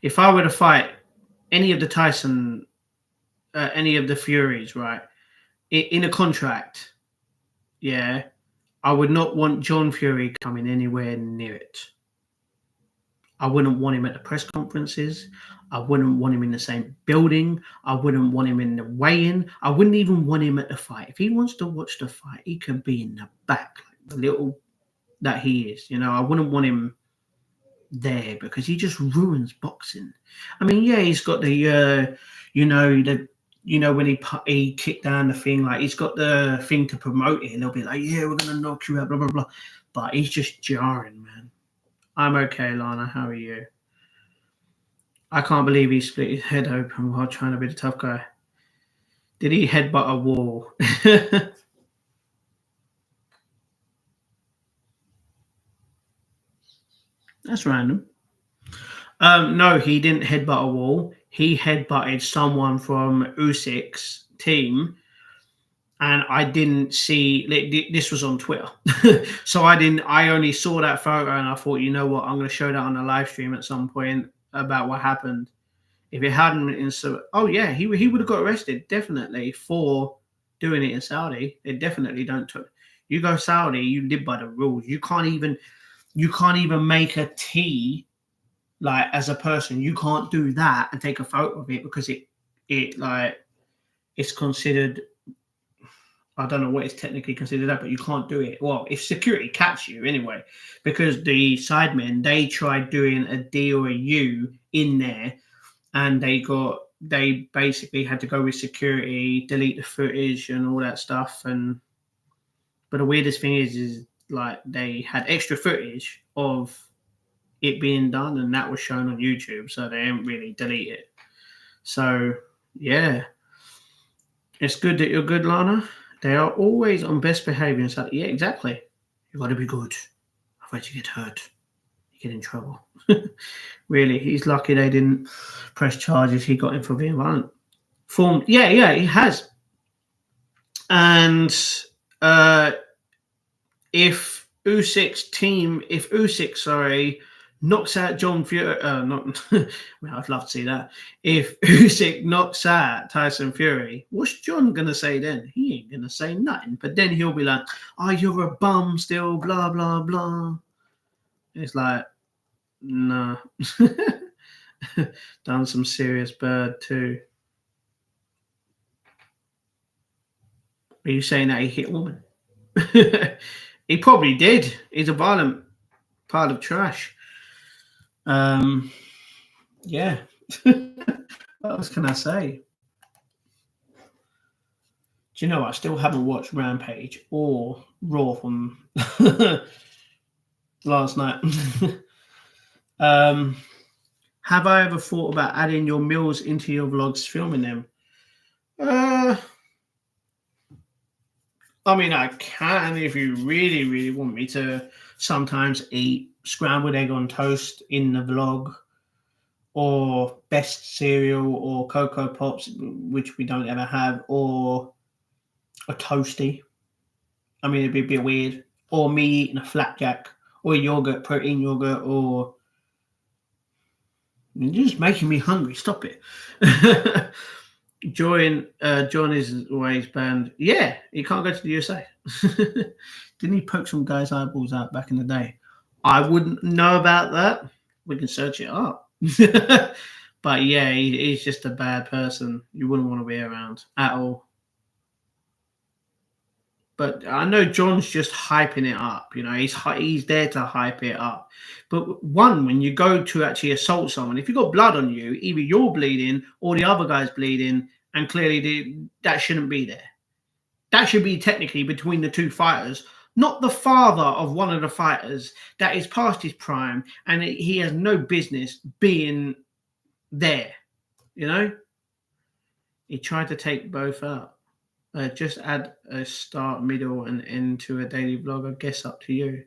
If I were to fight any of the Tyson, any of the Furies, right, in a contract, yeah, I would not want John Fury coming anywhere near it. I wouldn't want him at the press conferences. I wouldn't want him in the same building. I wouldn't want him in the weigh-in. I wouldn't even want him at the fight. If he wants to watch the fight, he can be in the back, like the little that he is. You know, I wouldn't want him there because he just ruins boxing. I mean, yeah, he's got the when he kicked down the thing, like he's got the thing to promote it, and they'll be like, yeah, we're gonna knock you out, blah blah blah. But he's just jarring, man. I'm okay, Lana. How are you? I can't believe he split his head open while trying to be the tough guy. Did he headbutt a wall? That's random. No, he didn't headbutt a wall. He headbutted someone from Usyk's team, and I didn't see. This was on Twitter, so I only saw that photo, and I thought, you know what, I'm going to show that on the live stream at some point about what happened. If it hadn't been so, oh yeah, he would have got arrested definitely for doing it in Saudi. They definitely don't. You go Saudi, you live by the rules. You can't even make a tea. Like, as a person, you can't do that and take a photo of it because it's considered. I don't know what it's technically considered that, but you can't do it. Well, if security catch you anyway, because the sidemen, they tried doing a D or a U in there, and they basically had to go with security, delete the footage and all that stuff. But the weirdest thing is like they had extra footage of it being done, and that was shown on YouTube, so they didn't really delete it. So yeah, it's good that you're good, Lana. They are always on best behavior. And so, yeah, exactly. You got to be good. Otherwise, you get hurt. You get in trouble. Really, he's lucky they didn't press charges. He got in for being violent. Yeah, he has. And if Usyk knocks out John Fury, I'd love to see that. If Usyk knocks out Tyson Fury, what's John gonna say then? He ain't gonna say nothing. But then he'll be like, "Oh, you're a bum still," blah blah blah. It's like, no. Done some serious bird too. Are you saying that he hit a woman? He probably did. He's a violent pile of trash. Yeah. What else can I say? Do you know, I still haven't watched Rampage or Raw from last night. Have I ever thought about adding your meals into your vlogs, filming them? I mean, I can if you really, really want me to sometimes eat scrambled egg on toast in the vlog, or best cereal, or Cocoa Pops, which we don't ever have, or a toasty. I mean, it'd be a bit weird. Or me eating a flapjack, or yogurt, protein yogurt, or... You're just making me hungry. Stop it. John is always banned. Yeah, he can't go to the USA. Didn't he poke some guy's eyeballs out back in the day? I wouldn't know about that. We can search it up. But yeah, he's just a bad person. You wouldn't want to be around at all. But I know John's just hyping it up. You know, he's there to hype it up. But when you go to actually assault someone, if you've got blood on you, either you're bleeding or the other guy's bleeding, and clearly that shouldn't be there. That should be technically between the two fighters, not the father of one of the fighters that is past his prime and he has no business being there. You know? He tried to take both out. Just add a start, middle, and end to a daily vlog. I guess up to you.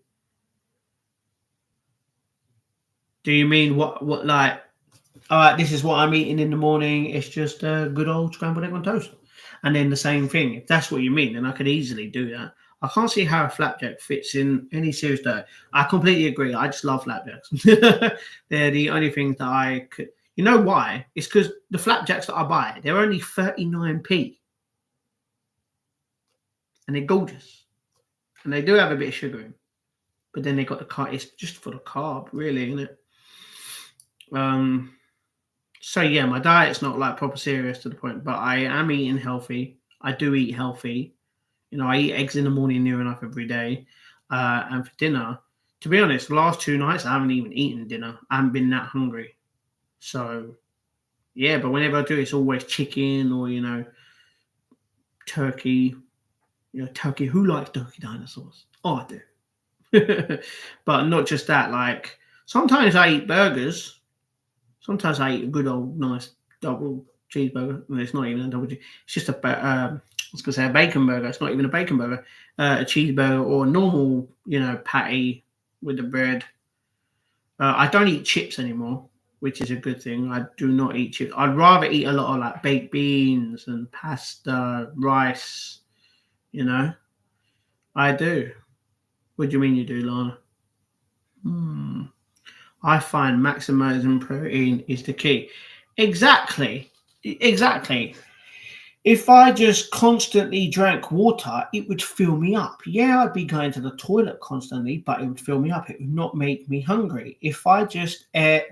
Do you mean what like, all right, this is what I'm eating in the morning. It's just a good old scrambled egg on toast. And then the same thing. If that's what you mean, then I could easily do that. I can't see how a flapjack fits in any serious diet. I completely agree. I just love flapjacks. They're the only things that I could... You know why? It's because the flapjacks that I buy, they're only 39p. And they're gorgeous, and they do have a bit of sugar in, but then they got the carb. It's just for the carb, really, isn't it? So yeah, my diet's not like proper serious to the point, but I am eating healthy. I do eat healthy. You know, I eat eggs in the morning near enough every day. And for dinner, to be honest, the last 2 nights I haven't even eaten dinner. I haven't been that hungry. So yeah, but whenever I do, it's always chicken or turkey. Turkey. Who likes turkey dinosaurs? Oh, I do. But not just that. Like sometimes I eat burgers. Sometimes I eat a good old nice double cheeseburger. Well, it's not even a double cheese. It's just I was gonna say a bacon burger. It's not even a bacon burger. A cheeseburger or a normal, patty with the bread. I don't eat chips anymore, which is a good thing. I do not eat chips. I'd rather eat a lot of like baked beans and pasta, rice. You know, I do. What do you mean you do, Lana? Hmm. I find maximizing protein is the key. Exactly. Exactly. If I just constantly drank water, it would fill me up. Yeah, I'd be going to the toilet constantly, but it would fill me up. It would not make me hungry. If I just ate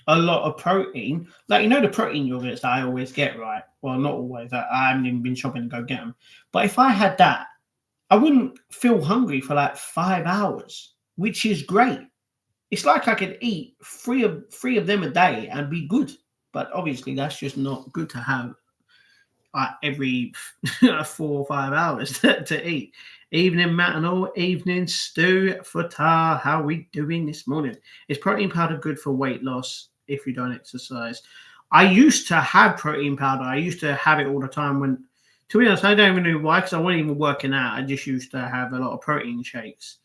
a lot of protein, like the protein yogurts that I always get, right? Well, not always. I haven't even been shopping to go get them. But if I had that, I wouldn't feel hungry for like 5 hours, which is great. It's like I could eat three of them a day and be good. But obviously, that's just not good to have every 4 or 5 hours to eat. Evening matinal, evening stew, footer. How we doing this morning? Is protein powder good for weight loss if you don't exercise? I used to have protein powder. I used to have it all the time when, to be honest, I don't even know why because I wasn't even working out. I just used to have a lot of protein shakes.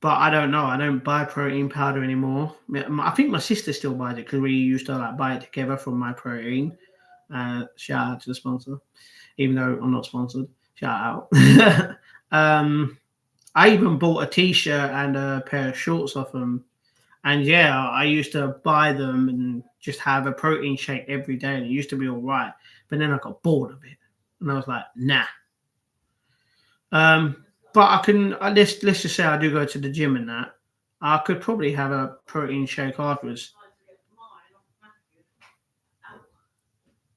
But I don't know. I don't buy protein powder anymore. I think my sister still buys it because we used to like buy it together from My Protein. Shout out to the sponsor, even though I'm not sponsored. Shout out. I even bought a T-shirt and a pair of shorts off them. And yeah, I used to buy them and just have a protein shake every day. And it used to be all right. But then I got bored of it. And I was like, nah. But I can let's just say I do go to the gym and that. I could probably have a protein shake afterwards.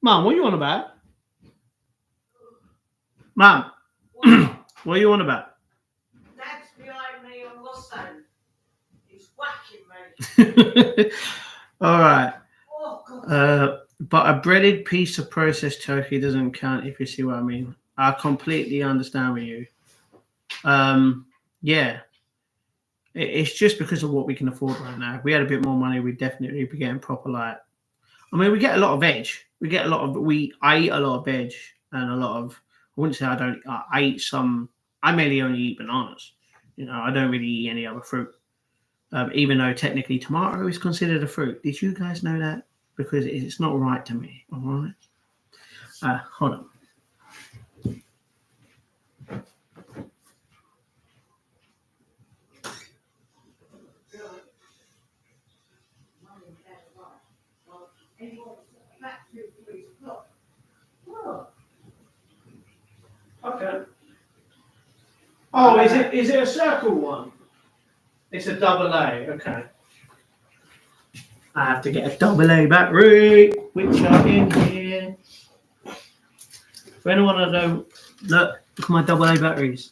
Mum, what are you on about? Mum, what are you on about? Dad's behind me on Mustang. He's whacking me. All right. Oh, God. But a breaded piece of processed turkey doesn't count if you see what I mean. I completely understand with you. Yeah, it's just because of what we can afford right now. If we had a bit more money, we'd definitely be getting proper like. I mean, we get a lot of veg. We get a lot of I eat a lot of veg and a lot of. I wouldn't say I don't. I eat some. I mainly only eat bananas. I don't really eat any other fruit. Even though technically tomato is considered a fruit. Did you guys know that? Because it's not right to me. All right. Hold on. Okay. Oh, is it a circle one? It's a double A. Okay. I have to get a double A battery, which are in here. For anyone that don't look at my double A batteries.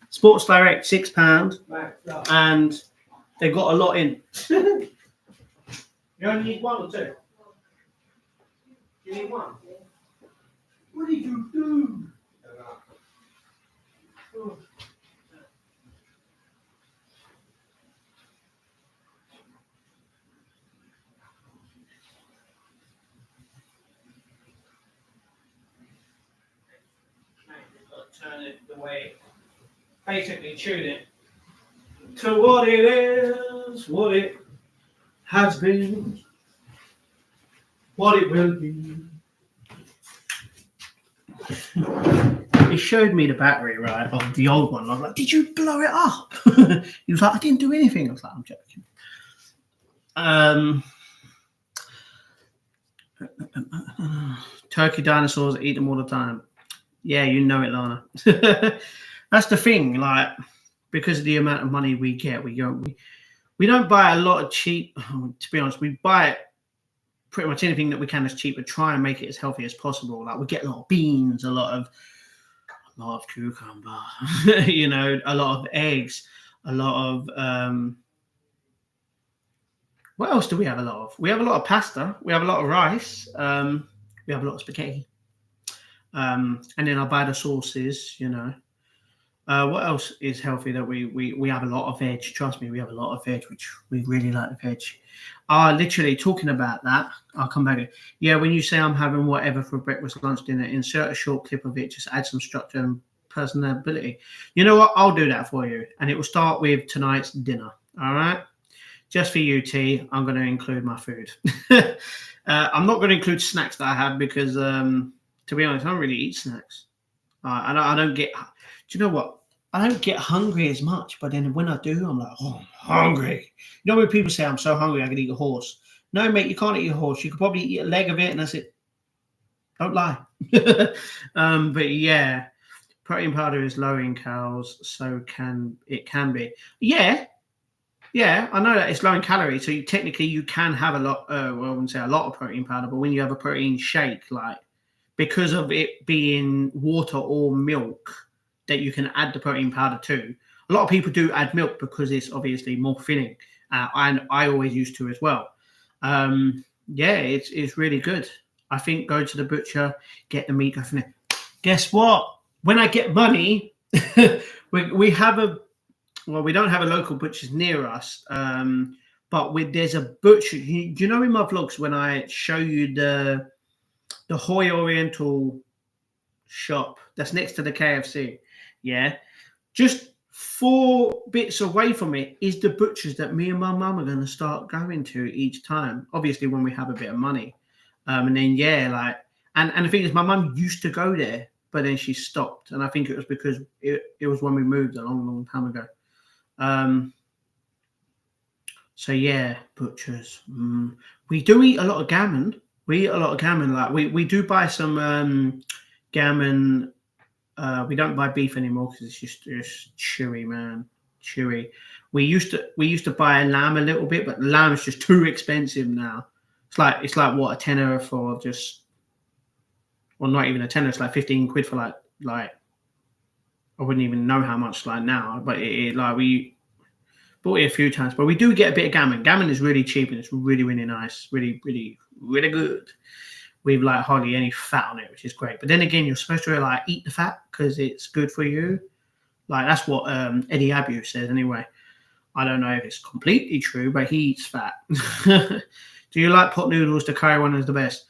Sports Direct, £6, and they've got a lot in. You only need one or two? You need one? What did you do? Oh. Turn it the way, basically tune it to what it is, what it has been, what it will be. He showed me the battery, right, of the old one. I was like, did you blow it up? He was like, I didn't do anything. I was like, I'm joking. Turkey dinosaurs, eat them all the time. Yeah, you know it, Lana. That's the thing, like, because of the amount of money we get, we don't buy a lot of cheap. To be honest, we buy pretty much anything that we can as cheap, but try and make it as healthy as possible. Like we get a lot of beans, a lot of a lot of cucumber, you know, a lot of eggs, a lot of what else do we have a lot of? We have a lot of pasta, we have a lot of rice, we have a lot of spaghetti. And then I buy the sauces, you know. What else is healthy that we have a lot of veg? Trust me, we have a lot of veg, which we really like the veg. Literally talking about that, I'll come back. Yeah, when you say I'm having whatever for breakfast, lunch, dinner, insert a short clip of it, just add some structure and personality. You know what? I'll do that for you. And it will start with tonight's dinner. All right? Just for you, T, I'm going to include my food. I'm not going to include snacks that I have because, to be honest, I don't really eat snacks. I don't get... Do you know what? I don't get hungry as much, but then when I do, I'm like, oh, I'm hungry. You know when people say I'm so hungry I could eat a horse? No, mate, you can't eat a horse. You could probably eat a leg of it, and that's it. Don't lie. But yeah, protein powder is low in calories, so it can be. Yeah, I know that it's low in calories, so you can have a lot. Well, I wouldn't say a lot of protein powder, but when you have a protein shake, like because of it being water or milk, that you can add the protein powder to. A lot of people do add milk because it's obviously more filling, and I always used to as well. Yeah, it's really good. I think go to the butcher, get the meat, go from there. Guess what? When I get money, we have we don't have a local butcher's near us, but there's a butcher. Do you know in my vlogs when I show you the Hoy Oriental shop that's next to the KFC? Yeah, just 4 bits away from it is the butchers that me and my mum are going to start going to each time. Obviously, when we have a bit of money, and then and the thing is, my mum used to go there, but then she stopped, and I think it was because it was when we moved a long time ago. So yeah, butchers. We do eat a lot of gammon. We eat a lot of gammon. Like we do buy some gammon. We don't buy beef anymore because it's just chewy, man. Chewy. We used to buy lamb a little bit, but lamb is just too expensive now. It's like what, a tenner for just, well, not even a tenner. It's like 15 quid for like I wouldn't even know how much like now, but we bought it a few times. But we do get a bit of gammon. Gammon is really cheap and it's really nice, really good. With like hardly any fat on it, which is great. But then again, you're supposed to like eat the fat because it's good for you. Like that's what Eddie Abu says anyway. I don't know if it's completely true, but he eats fat. Do you like pot noodles? The curry one is the best.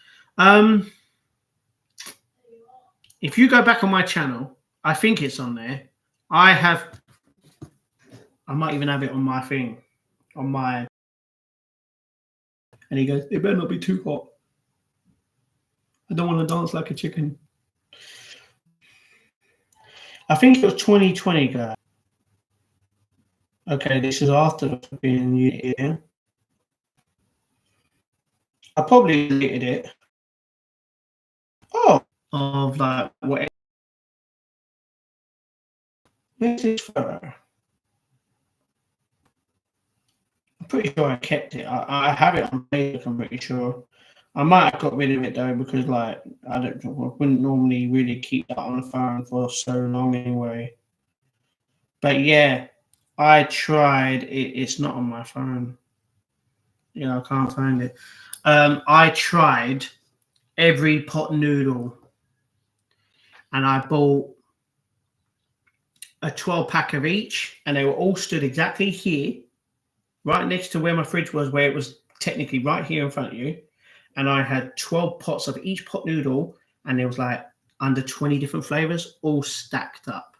If you go back on my channel, I think it's on there. I might even have it on my thing, and he goes, it better not be too hot. I don't want to dance like a chicken. I think it was 2020, guys. Okay, this is after the fucking new year. I probably deleted it. Oh, of like what? Where's this photo? I'm pretty sure I kept it. I have it on Facebook. I'm pretty sure. I might have got rid of it though because like I wouldn't normally really keep that on the phone for so long anyway. But yeah, I tried. It's not on my phone. I can't find it. I tried every pot noodle, and I bought a 12-pack of each, and they were all stood exactly here, right next to where my fridge was, where it was technically right here in front of you. And I had 12 pots of each pot noodle, and there was like under 20 different flavors, all stacked up.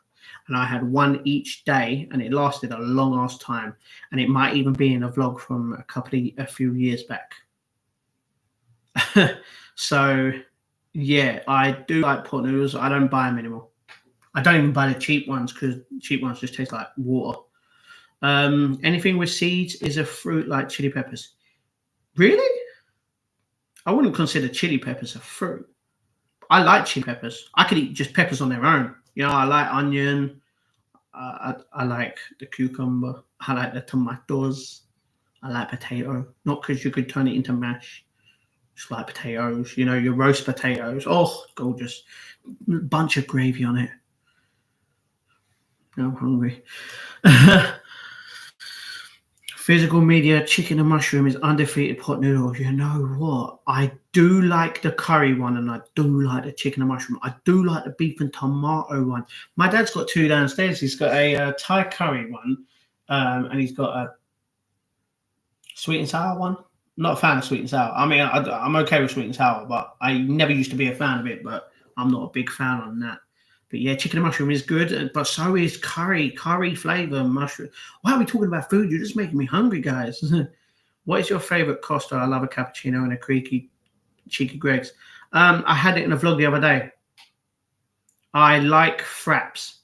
And I had one each day, and it lasted a long ass time. And it might even be in a vlog from a few years back. So yeah, I do like pot noodles. I don't buy them anymore. I don't even buy the cheap ones because cheap ones just taste like water. Anything with seeds is a fruit like chili peppers. Really? I wouldn't consider chili peppers a fruit. I like chili peppers. I could eat just peppers on their own. I like onion. I like the cucumber. I like the tomatoes. I like potato. Not because you could turn it into mash. Just like potatoes. Your roast potatoes. Oh, gorgeous. Bunch of gravy on it. Now I'm hungry. Physical media, chicken and mushroom is undefeated pot noodles. You know what? I do like the curry one and I do like the chicken and mushroom. I do like the beef and tomato one. My dad's got two downstairs. He's got a Thai curry one and he's got a sweet and sour one. I'm not a fan of sweet and sour. I mean, I'm okay with sweet and sour, but I never used to be a fan of it, but I'm not a big fan on that. But yeah, chicken and mushroom is good, but so is curry flavor mushroom. Why are we talking about food? You're just making me hungry, guys. What is your favorite Costa? I love a cappuccino and a cheeky Greg's. I had it in a vlog the other day. I like frappes.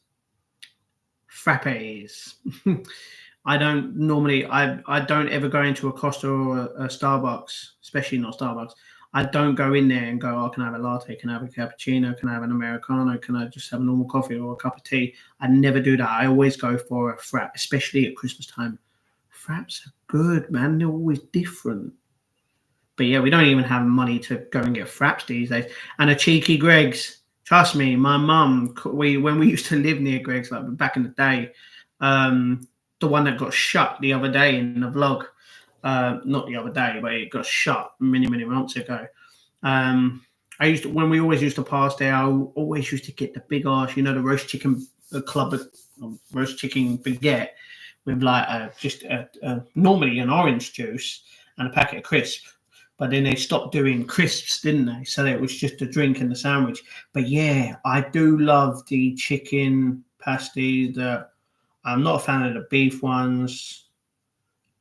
I don't normally, I don't ever go into a Costa or a Starbucks, especially not Starbucks. I don't go in there and go, oh, can I have a latte? Can I have a cappuccino? Can I have an Americano? Can I just have a normal coffee or a cup of tea? I never do that. I always go for a frap, especially at Christmas time. Fraps are good, man. They're always different. But yeah, we don't even have money to go and get fraps these days. And a cheeky Greg's. Trust me, my mum, when we used to live near Greg's, like back in the day, the one that got shut the other day in the vlog, not the other day, but it got shut many months ago. When we always used to pass there, I always used to get the big ass, you know, the roast chicken roast chicken baguette with like normally an orange juice and a packet of crisp. But then they stopped doing crisps, didn't they? So it was just a drink and the sandwich. But yeah, I do love the chicken pasties. I'm not a fan of the beef ones.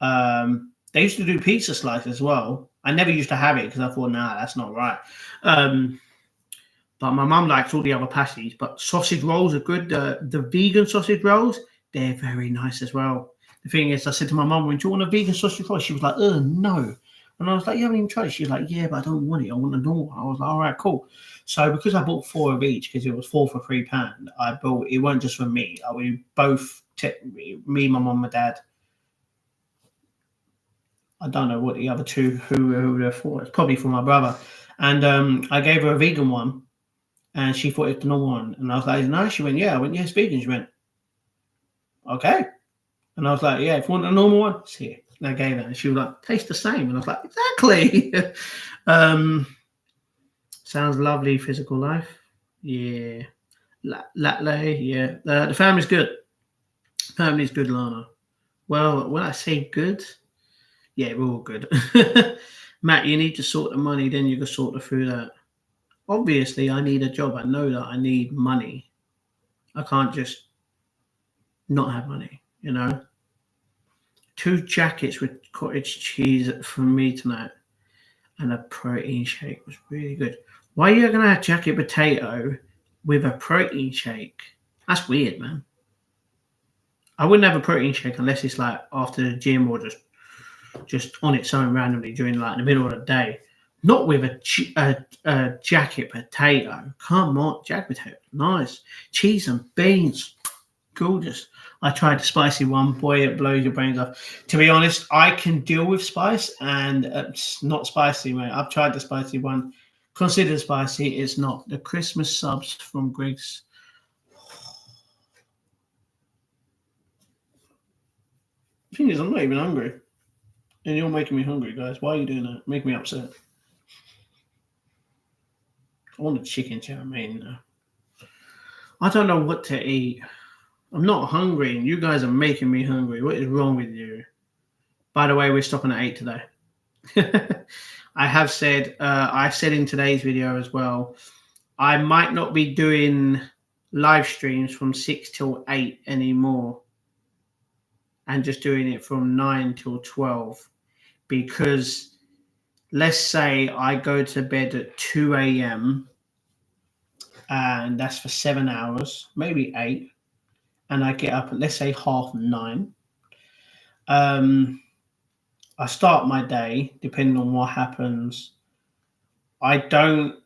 They used to do pizza slice as well. I never used to have it because I thought, nah, that's not right. But my mum likes all the other pasties. But sausage rolls are good. The vegan sausage rolls, they're very nice as well. The thing is, I said to my mum, do you want a vegan sausage roll? She was like, no. And I was like, you haven't even tried it. She was like, yeah, but I don't want it. I want a normal one. I was like, all right, cool. So because I bought 4 of each, because it was 4 for £3, I bought, it wasn't just for me. We both, me, my mum, my dad. I don't know what the other two, who they're for. It's probably for my brother. And I gave her a vegan one. And she thought it was the normal one. And I was like, no. She went, yeah. I went, yes, vegan. She went, okay. And I was like, yeah, if you want a normal one, it's here. And I gave her, and she was like, tastes the same. And I was like, exactly. Sounds lovely, physical life. Yeah. Latte, yeah. The family's good. Family's good, Lana. Well, when I say good, yeah, we're all good. Matt, you need to sort the money, then you can sort the food out. Obviously, I need a job. I know that I need money. I can't just not have money, you know? 2 jackets with cottage cheese for me tonight, and a protein shake was really good. Why are you going to have jacket potato with a protein shake? That's weird, man. I wouldn't have a protein shake unless it's like after the gym or just on its own randomly during like the middle of the day. Not with a jacket potato. Come on, jacket potato, nice. Cheese and beans, gorgeous. I tried the spicy one. Boy, it blows your brains off. To be honest, I can deal with spice, and it's not spicy, mate. I've tried the spicy one. Considered spicy, it's not. The Christmas subs from Greg's. The thing is, I'm not even hungry. And you're making me hungry, guys. Why are you doing that? Make me upset. I want a chicken chow mein. I don't know what to eat. I'm not hungry, and you guys are making me hungry. What is wrong with you? By the way, we're stopping at 8 today. I have said, I said in today's video as well, I might not be doing live streams from 6 till 8 anymore, and just doing it from 9 till 12, because let's say I go to bed at 2 a.m. and that's for 7 hours, maybe 8. And I get up at, let's say, 8:30. I start my day, depending on what happens. I don't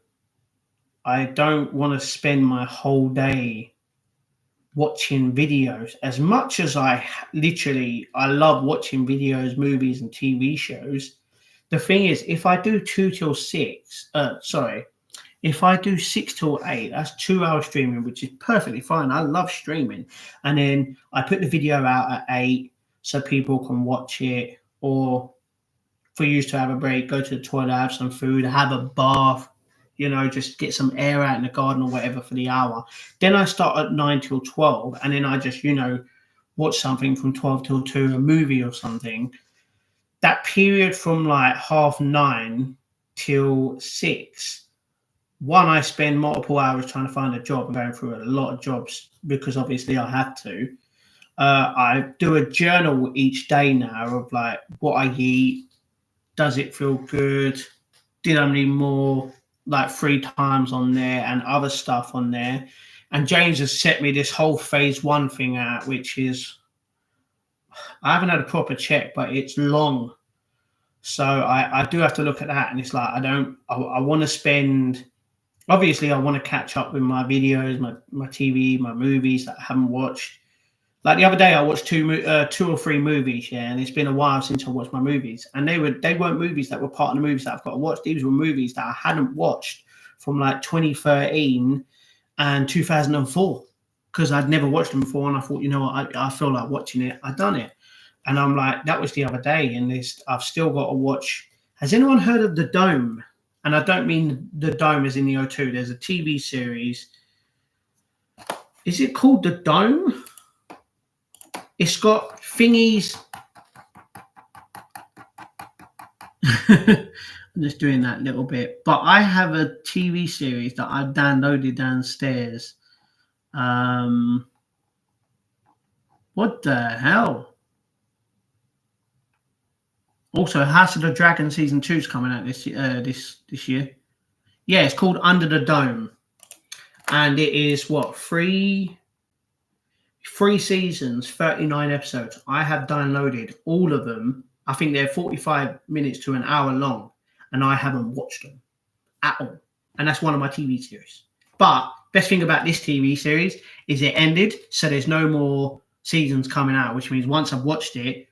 want to spend my whole day watching videos. As much as I love watching videos, movies, and TV shows. The thing is, if I do 2 till 6, if I do 6 till 8, that's 2 hours streaming, which is perfectly fine. I love streaming. And then I put the video out at 8 so people can watch it, or for you to have a break, go to the toilet, have some food, have a bath, just get some air out in the garden or whatever for the hour. Then I start at 9 till 12, and then I just, watch something from 12 till 2, a movie or something. That period from like 9:30 till 6, one, I spend multiple hours trying to find a job and going through a lot of jobs because obviously I have to. I do a journal each day now of like what I eat. Does it feel good? Did I need more like free times on there and other stuff on there? And James has set me this whole phase 1 thing out, which is, I haven't had a proper check, but it's long. So I do have to look at that. And it's like, I want to spend, obviously I want to catch up with my videos, my TV, my movies that I haven't watched. Like the other day, I watched 2 or 3 movies, and it's been a while since I watched my movies. And they weren't movies that were part of the movies that I've got to watch. These were movies that I hadn't watched from like 2013 and 2004 because I'd never watched them before. And I thought, I feel like watching it. I've done it. And I'm like, that was the other day, and I've still got to watch. Has anyone heard of The Dome? And I don't mean The Dome as in the O2. There's a TV series. Is it called The Dome? It's got thingies. I'm just doing that little bit. But I have a TV series that I've downloaded downstairs. What the hell? Also, House of the Dragon season 2 is coming out this year. Yeah, it's called Under the Dome, and it is what, 3 seasons, 39 episodes. I have downloaded all of them. I think they're 45 minutes to an hour long, and I haven't watched them at all. And that's one of my TV series. But best thing about this TV series is it ended, so there's no more seasons coming out, which means once I've watched it,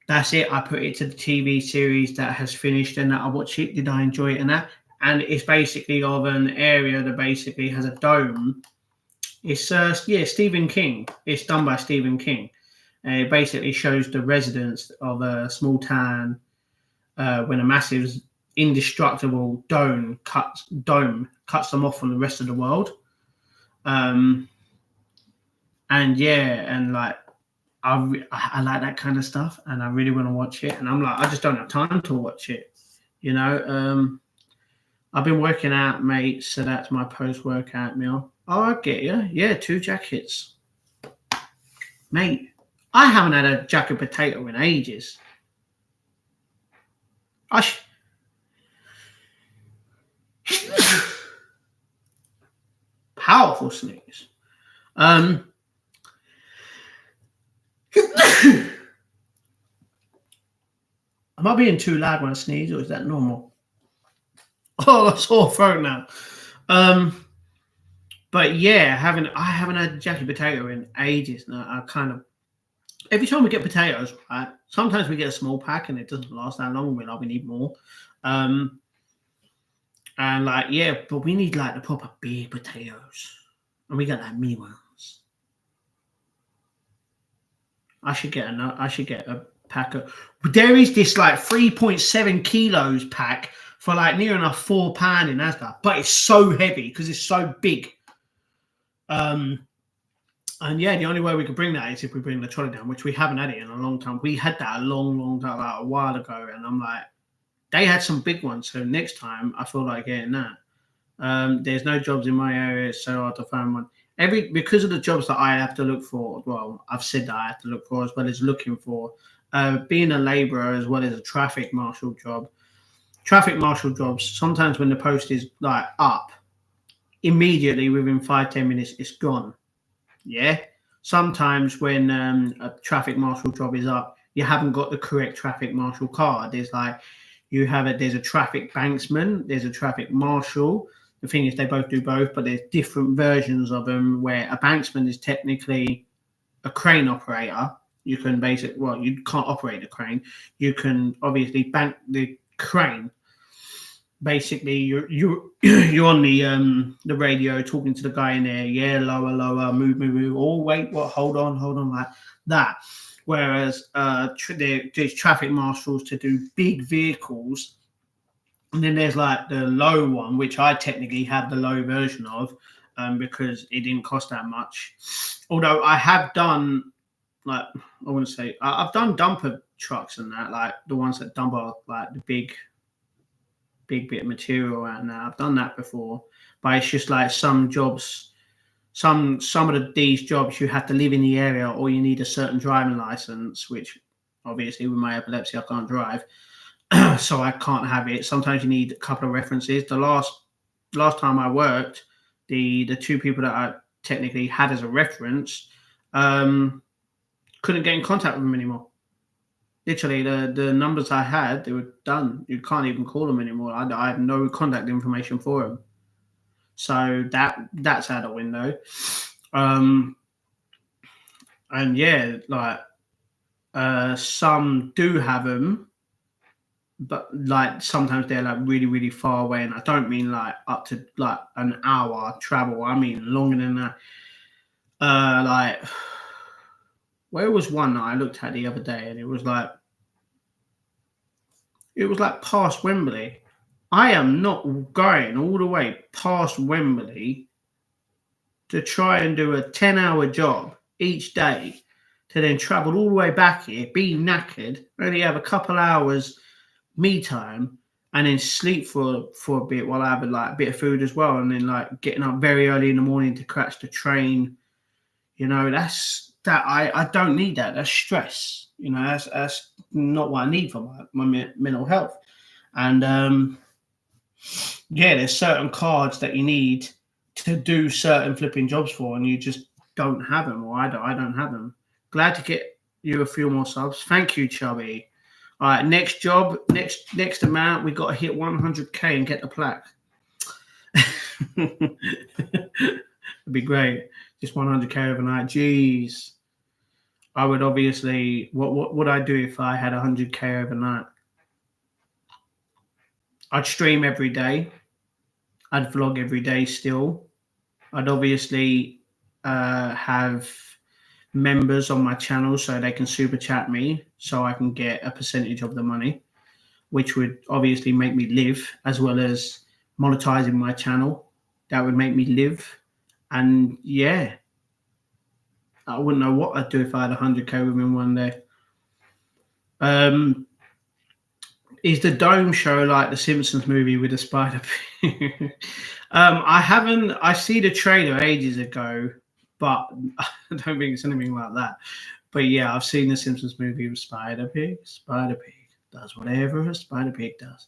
that's it. I put it to the TV series that has finished and that I watch it. Did I enjoy it and that? And it's basically of an area that basically has a dome. It's Stephen King. It's done by Stephen King. It basically shows the residents of a small town when a massive, indestructible dome cuts them off from the rest of the world. I like that kind of stuff, and I really want to watch it. And I'm like, I just don't have time to watch it. I've been working out, mate, so that's my post-workout meal. Oh, I get you. Yeah, 2 jackets. Mate, I haven't had a jacket potato in ages. Powerful sneeze. Am I being too loud when I sneeze, or is that normal? Oh, sore throat now. But yeah, I haven't had a jacket potato in ages now. I kind of, every time we get potatoes, right? Sometimes we get a small pack and it doesn't last that long. We need more. But we need like the proper big potatoes, and we got like mini ones. I should get a pack of. There is this like 3.7 kilos pack for like near enough £4 in Asda, but it's so heavy because it's so big. And yeah, the only way we could bring that is if we bring the trolley down, which we haven't had it in a long time. We had that a long time, like a while ago, and I'm like, they had some big ones. So next time, I feel like getting that. There's no jobs in my area. It's so hard to find one. Because of the jobs that I have to look for. Well, I've said that I have to look for as well as looking for. Being a labourer as well as a traffic marshal job. Traffic marshal jobs, sometimes when the post is like up, immediately within 5-10 minutes, it's gone. Yeah. Sometimes when a traffic marshal job is up, you haven't got the correct traffic marshal card. There's like, there's a traffic banksman, there's a traffic marshal. The thing is, they both do both, but there's different versions of them where a banksman is technically a crane operator. You can you can't operate the crane. You can obviously bank the crane. basically you're on the radio talking to the guy in there. Yeah, lower, move. Oh wait, what? Hold on, like that. Whereas there's traffic marshals to do big vehicles, and then there's like the low one, which I technically have the low version of, because it didn't cost that much. Although I have done, like, I want to say I've done dumper trucks and that, like the ones that dump out like the big bit of material out now. I've done that before, but it's just like some jobs, some of these jobs you have to live in the area or you need a certain driving license, which obviously with my epilepsy I can't drive, so I can't have it. Sometimes you need a couple of references. The last time I worked, the two people that I technically had as a reference, couldn't get in contact with them anymore. Literally, the numbers I had, they were done. You can't even call them anymore. I had no contact information for them. So that's out the window. And yeah, like some do have them, but like sometimes they're like really, really far away. And I don't mean like up to like an hour travel. I mean longer than that. Like, where was one that I looked at the other day, and it was like past Wembley. I am not going all the way past Wembley to try and do a 10-hour job each day, to then travel all the way back here, be knackered, only have a couple hours me time, and then sleep for a bit while I have like a bit of food as well, and then like getting up very early in the morning to catch the train. You know, I don't need that. That's stress. You know, that's not what I need for my mental health. And yeah, there's certain cards that you need to do certain flipping jobs for, and you just don't have them, or I don't have them. Glad to get you a few more subs. Thank you, Chubby. All right, next job, next amount, we got to hit 100k and get the plaque. It'd be great. Just 100k overnight. Jeez. I would obviously, what would I do if I had 100k overnight? I'd stream every day. I'd vlog every day still. I'd obviously have members on my channel so they can super chat me so I can get a percentage of the money, which would obviously make me live, as well as monetizing my channel. That would make me live. And yeah, I wouldn't know what I'd do if I had 100k within one day. Is the Dome show like the Simpsons movie with the spider? I haven't. I see the trailer ages ago, but I don't think it's anything like that. But yeah, I've seen the Simpsons movie with Spider Pig. Spider Pig does whatever a Spider Pig does.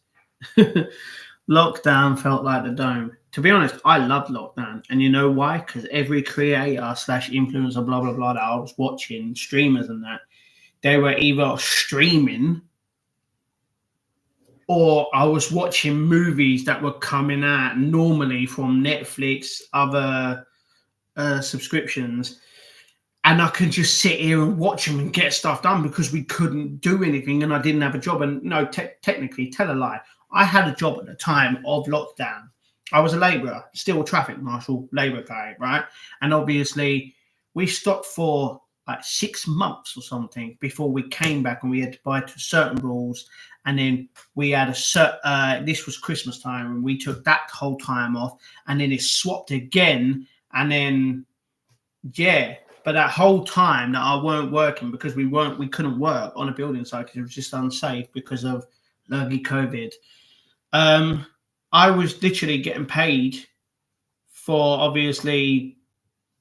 Lockdown felt like the Dome. To be honest, I loved Lockdown. And you know why? Because every creator / influencer, blah, blah, blah, that I was watching, streamers and that, they were either streaming or I was watching movies that were coming out normally from Netflix, other subscriptions. And I could just sit here and watch them and get stuff done because we couldn't do anything and I didn't have a job. And no, technically, tell a lie. I had a job at the time of lockdown. I was a labourer, still a traffic marshal, labour guy, right? And obviously, we stopped for like 6 months or something before we came back, and we had to buy to certain rules. And then we had this was Christmas time, and we took that whole time off, and then it swapped again. And then, yeah, but that whole time that I weren't working because we couldn't work on a building site because it was just unsafe because of early COVID. I was literally getting paid for obviously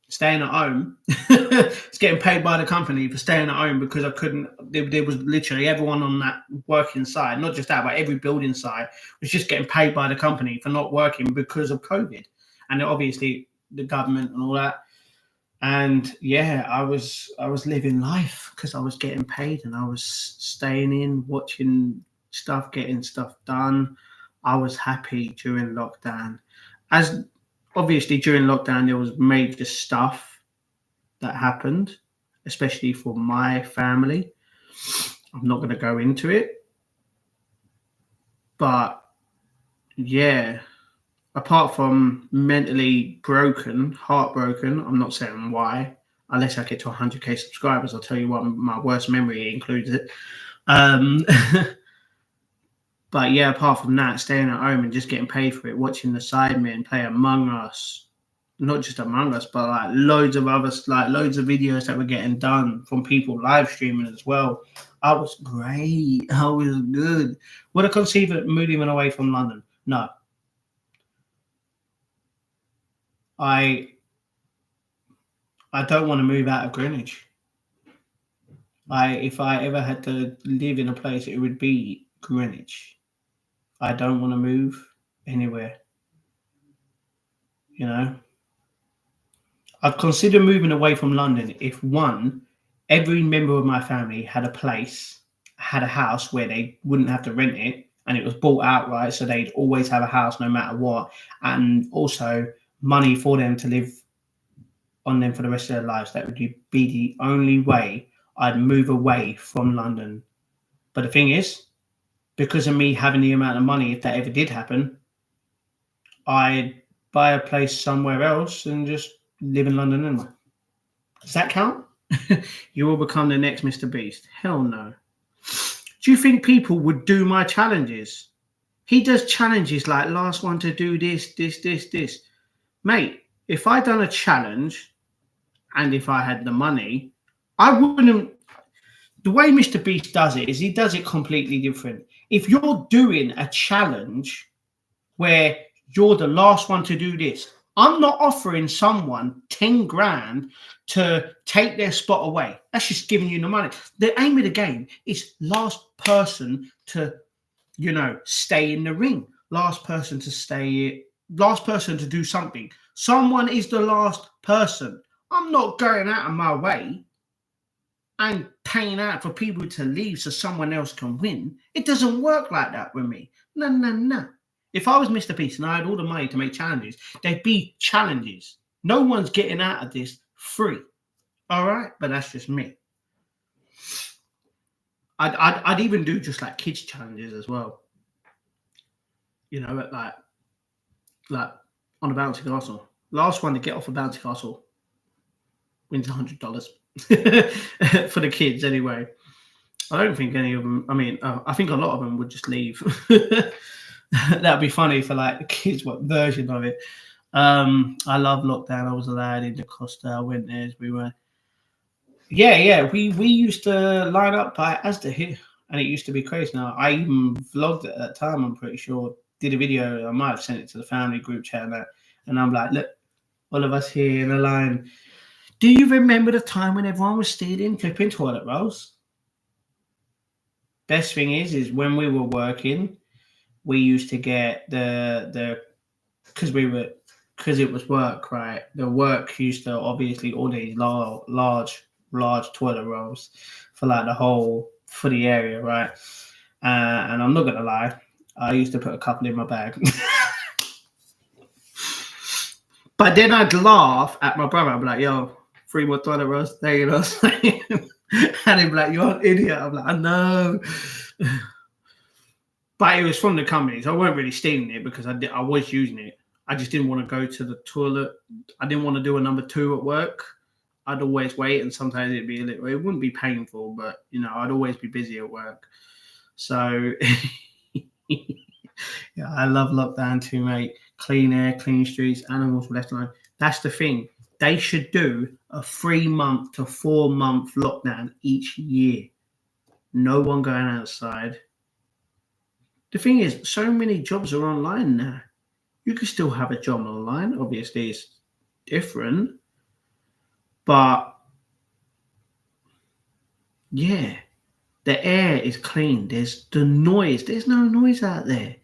staying at home. It's getting paid by the company for staying at home because I couldn't. There was literally everyone on that working site, not just that, but every building site was just getting paid by the company for not working because of COVID, and obviously the government and all that. And yeah, I was living life because I was getting paid and I was staying in, watching stuff, getting stuff done. I was happy during lockdown. As obviously during lockdown, there was major stuff that happened, especially for my family. I'm not going to go into it, but yeah, apart from mentally broken, heartbroken, I'm not saying why. Unless I get to 100k subscribers, I'll tell you what, my worst memory includes it. Um, but yeah, apart from that, staying at home and just getting paid for it, watching the Sidemen play Among Us, not just Among Us, but like loads of others, like loads of videos that were getting done from people live streaming as well. I was great. I was good. Would I consider moving away from London? No. I don't want to move out of Greenwich. If I ever had to live in a place, it would be Greenwich. I don't want to move anywhere. You know, I'd consider moving away from London if one, every member of my family had a place, had a house where they wouldn't have to rent it, and it was bought outright, so they'd always have a house no matter what, and also money for them to live on them for the rest of their lives. That would be the only way I'd move away from London. But the thing is, because of me having the amount of money, if that ever did happen, I'd buy a place somewhere else and just live in London anyway. Does that count? You will become the next Mr. Beast. Hell no. Do you think people would do my challenges? He does challenges like last one to do this. Mate, if I'd done a challenge and if I had the money, I wouldn't. The way Mr. Beast does it is he does it completely different. If you're doing a challenge where you're the last one to do this, I'm not offering someone 10 grand to take their spot away. That's just giving you the money. The aim of the game is last person to, stay in the ring. Last person to do something. Someone is the last person. I'm not going out of my way and paying out for people to leave so someone else can win. It doesn't work like that with me. No. If I was Mr. Beast and I had all the money to make challenges, they'd be challenges. No one's getting out of this free. All right? But that's just me. I'd even do just like kids challenges as well. Like on a bouncy castle. Last one to get off a bouncy castle wins $100 for the kids anyway. I don't think any of them. I think a lot of them would just leave. That'd be funny for like the kids. What version of it? I love lockdown. I was allowed into Costa. I went there. We were. Yeah. We used to line up by Asda here, and it used to be crazy. Now I even vlogged it at that time. I'm pretty sure. Did a video. I might have sent it to the family group chat and I'm like, look, all of us here in a line. Do you remember the time when everyone was stealing flipping toilet rolls? Best thing is when we were working, we used to get because it was work, right? The work used to obviously order these large toilet rolls for the area, right? And I'm not gonna lie, I used to put a couple in my bag. But then I'd laugh at my brother. I'd be like, yo, 3 more toilet rolls. There you go. And he'd be like, you're an idiot. I'm like, I know. But it was from the company, so I weren't really stealing it because I was using it. I just didn't want to go to the toilet. I didn't want to do a number 2 at work. I'd always wait, and sometimes it wouldn't be painful, but I'd always be busy at work. So yeah, I love lockdown too, mate. Clean air, clean streets, animals left alone. That's the thing. They should do a 3-month to 4-month lockdown each year. No one going outside. The thing is, so many jobs are online now. You can still have a job online. Obviously, it's different. But, yeah, the air is clean. There's the noise. There's no noise out there.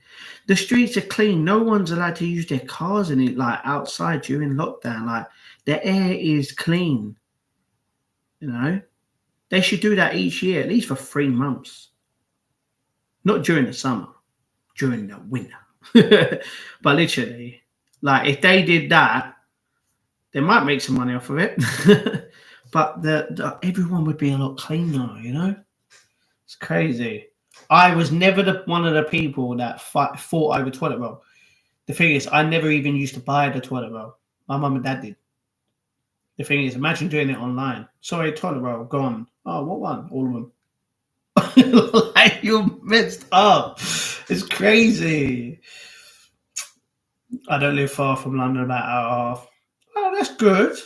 The streets are clean. No one's allowed to use their cars in it, like outside during lockdown. Like the air is clean. They should do that each year, at least for 3 months. Not during the summer, during the winter. But literally, like if they did that, they might make some money off of it. But everyone would be a lot cleaner, It's crazy. I was never one of the people that fought over toilet roll. The thing is, I never even used to buy the toilet roll. My mum and dad did. The thing is, imagine doing it online. Sorry, toilet roll gone. Oh, what one? All of them. Like, you're messed up. It's crazy. I don't live far from London, about an hour and a half. Oh, that's good.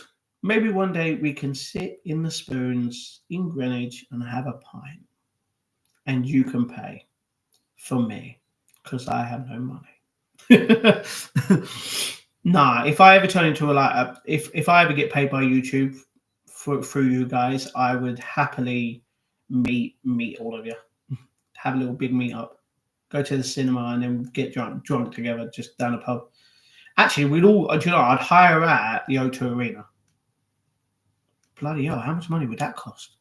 Maybe one day we can sit in the Spoons in Greenwich and have a pint. And you can pay for me because I have no money. Nah, if I ever turn into if I ever get paid by YouTube through you guys, I would happily meet all of you. Have a little big meet up. Go to the cinema and then get drunk together just down the pub. Actually, we'd all, I'd hire at the O2 Arena. Bloody hell, how much money would that cost?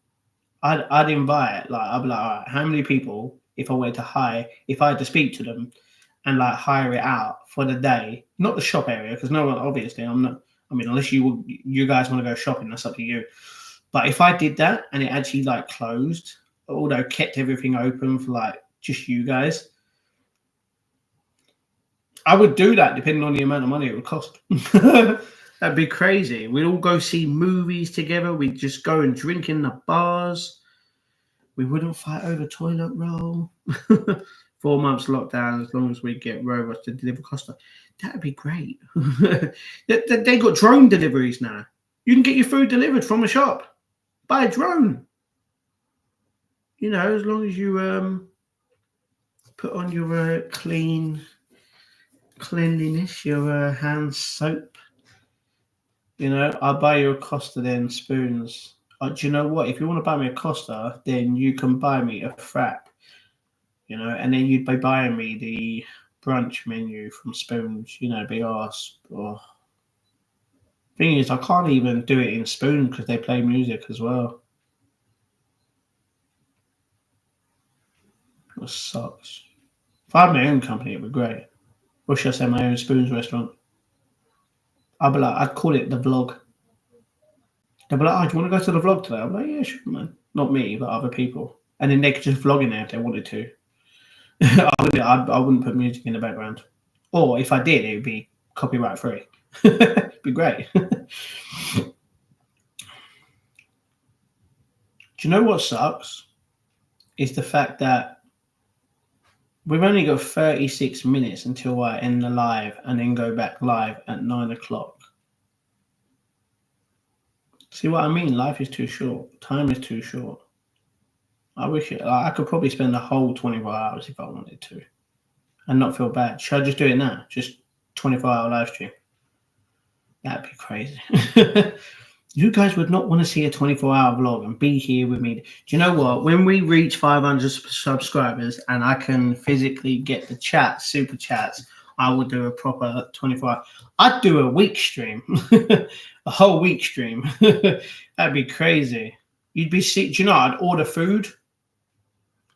I'd invite, like, I'd be like, all right, how many people, if I were to hire, if I had to speak to them and like hire it out for the day, not the shop area, because no one, obviously, I'm not, I mean, unless you guys want to go shopping, that's up to you. But if I did that and it actually like closed, although kept everything open for like just you guys, I would do that depending on the amount of money it would cost. That'd be crazy. We'd all go see movies together. We'd just go and drink in the bars. We wouldn't fight over toilet roll. 4 months lockdown, as long as we get robots to deliver Costa. That'd be great. They got drone deliveries now. You can get your food delivered from a shop by a drone. You know, as long as you put on your cleanliness, your hand soap. You know, I'll buy you a Costa then, Spoons. Do you know what? If you want to buy me a Costa, then you can buy me a frap. You know, and then you'd be buying me the brunch menu from Spoons. You know, big ass. Oh. Thing is, I can't even do it in Spoon because they play music as well. It sucks. If I had my own company, it'd be great. Or should I say my own Spoons restaurant? I'd call it the vlog. They'd be like, oh, do you want to go to the vlog today? I'm like, yeah, sure, man. Not me, but other people. And then they could just vlog in there if they wanted to. I wouldn't put music in the background. Or if I did, it would be copyright free. It'd be great. Do you know what sucks? Is the fact that we've only got 36 minutes until I end the live and then go back live at 9 o'clock. See what I mean? Life is too short. Time is too short. I wish I could probably spend the whole 24 hours if I wanted to and not feel bad. Should I just do it now? Just 24-hour live stream? That'd be crazy. You guys would not want to see a 24-hour vlog and be here with me. Do you know what? When we reach 500 subscribers and I can physically get the chat, super chats, I will do a proper 24-hour. I'd do a week stream, a whole week stream. That'd be crazy. You'd be sick. Do you know, I'd order food.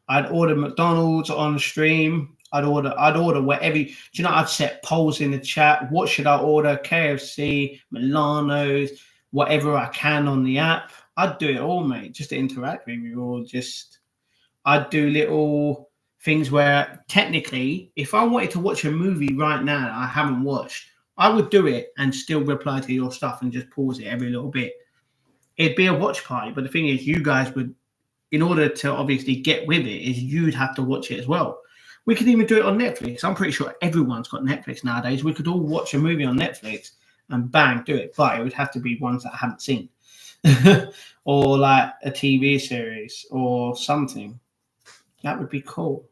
I'd order McDonald's on stream. I'd order whatever. Do you know, I'd set polls in the chat. What should I order? KFC, Milano's, whatever I can on the app. I'd do it all, mate, just to interact with you. Or I'd do little things where technically, if I wanted to watch a movie right now that I haven't watched, I would do it and still reply to your stuff and just pause it every little bit. It'd be a watch party, but the thing is, you guys would, in order to obviously get with it, is you'd have to watch it as well. We could even do it on Netflix. I'm pretty sure everyone's got Netflix nowadays. We could all watch a movie on Netflix and bang, do it. But it would have to be ones that I haven't seen. Or like a TV series or something. That would be cool.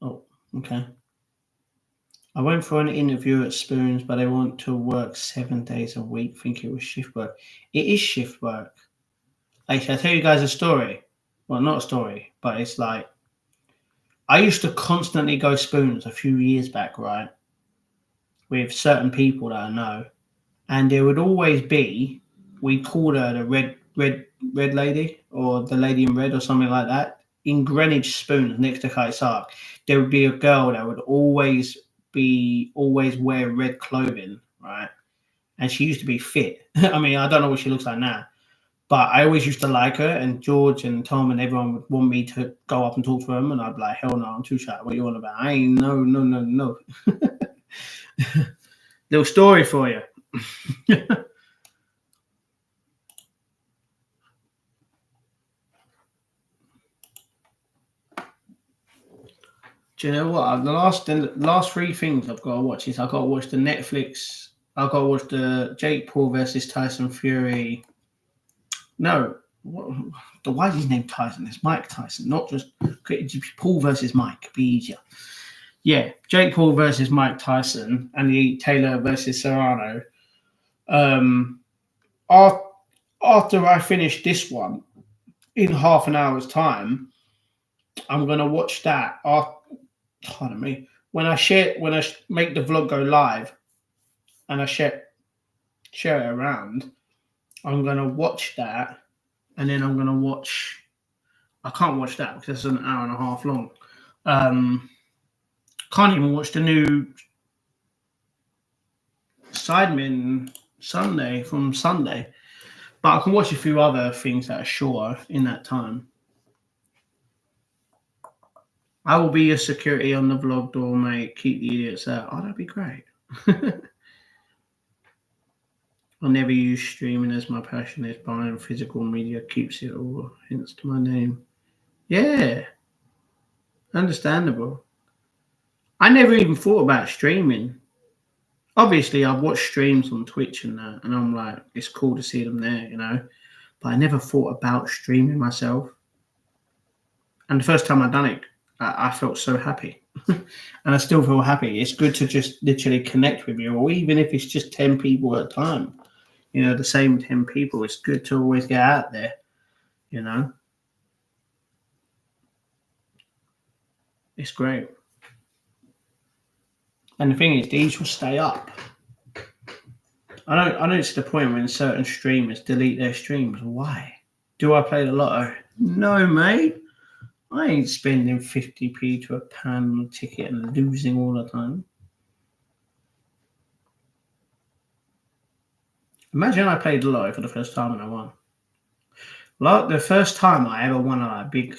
Oh, okay. I went for an interview at Spoons, but I want to work 7 days a week. Think it was shift work. It is shift work. Like, shall I tell you guys a story? Well, not a story, but it's like, I used to constantly go Spoons a few years back, right? With certain people that I know. And there would always be, we called her the red lady, or the lady in red, or something like that. In Greenwich Spoons, next to Kite Sark, there would be a girl that would always be always wear red clothing, right? And she used to be fit. I mean, I don't know what she looks like now, but I always used to like her. And George and Tom and everyone would want me to go up and talk to him, and I'd be like, hell no, I'm too shy. What you on about? I ain't no. Little story for you. Do you know what? The last three things I've got to watch is I've got to watch the Netflix. I've got to watch the Jake Paul versus Tyson Fury. No, why is his name Tyson? It's Mike Tyson, not just Paul versus Mike. Be easier. Yeah, Jake Paul versus Mike Tyson and the Taylor versus Serrano. After I finish this one in half an hour's time, I'm gonna watch that. Pardon me. When I make the vlog go live, and I share it around, I'm gonna watch that, and then I'm gonna watch. I can't watch that because it's an hour and a half long. Can't even watch the new Sidemen Sunday from Sunday, but I can watch a few other things that are shorter in that time. I will be your security on the vlog door, mate. Keep the idiots out. Oh, that'd be great. I'll never use streaming as my passion is buying physical media. Keeps it all, hence to my name. Yeah. Understandable. I never even thought about streaming. Obviously, I've watched streams on Twitch and that, and I'm like, it's cool to see them there, you know. But I never thought about streaming myself. And the first time I done it, I felt so happy. And I still feel happy. It's good to just literally connect with you, or even if it's just 10 people at a time. You know, the same 10 people. It's good to always get out there, you know. It's great. And the thing is, these will stay up. I don't see the point when certain streamers delete their streams. Why? Do I play the lotto? No, mate. I ain't spending 50p to a pound ticket and losing all the time. Imagine I played the lotto for the first time and I won. Like the first time I ever won a big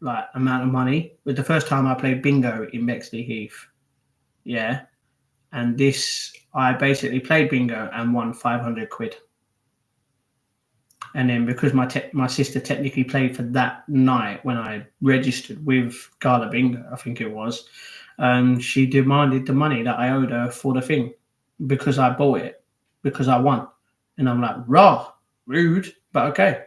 amount of money was the first time I played bingo in Bexley Heath. Yeah. And I basically played bingo and won 500 quid. And then because my sister technically played for that night when I registered with Gala Bingo, I think it was, she demanded the money that I owed her for the thing because I bought it, because I won. And I'm like, raw, rude, but okay.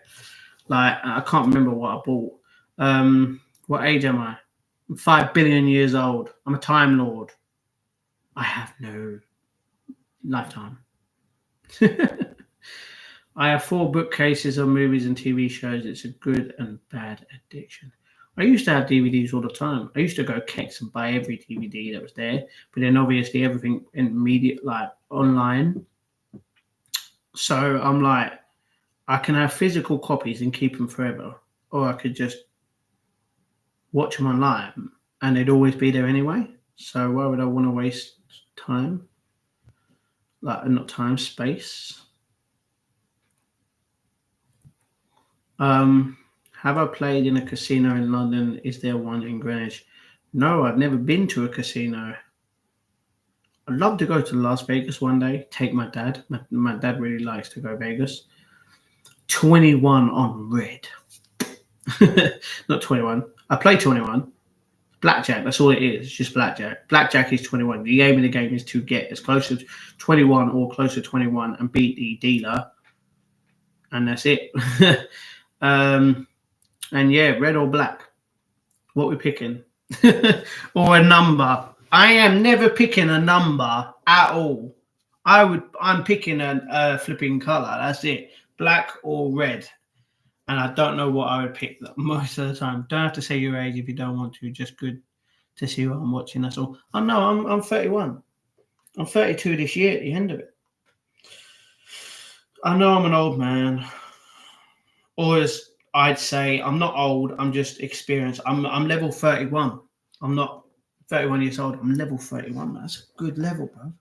Like, I can't remember what I bought. What age am I? I'm 5 billion years old. I'm a Time Lord. I have no lifetime. I have 4 bookcases of movies and TV shows. It's a good and bad addiction. I used to have DVDs all the time. I used to go Kex and buy every DVD that was there. But then obviously everything in media, like online. So I'm like, I can have physical copies and keep them forever. Or I could just watch them online and they'd always be there anyway. So why would I want to waste time? Like, not time, space. Have I played in a casino in London? Is there one in Greenwich? No, I've never been to a casino. I'd love to go to Las Vegas one day. Take my dad. My dad really likes to go Vegas. 21 on red. Not 21. I play 21. Blackjack, that's all it is. It's just blackjack. Blackjack is 21. The aim of the game is to get as close to 21 or close to 21 and beat the dealer. And that's it. And yeah, red or black. What we picking? Or a number. I am never picking a number at all. I'm picking a flipping color. That's it. Black or red. And I don't know what I would pick most of the time. Don't have to say your age if you don't want to. Just good to see what I'm watching. That's all. Oh no, I'm 31. I'm 32 this year at the end of it. I know I'm an old man. Or as I'd say, I'm not old. I'm just experienced. I'm level 31. I'm not 31 years old. I'm level 31. That's a good level, bro.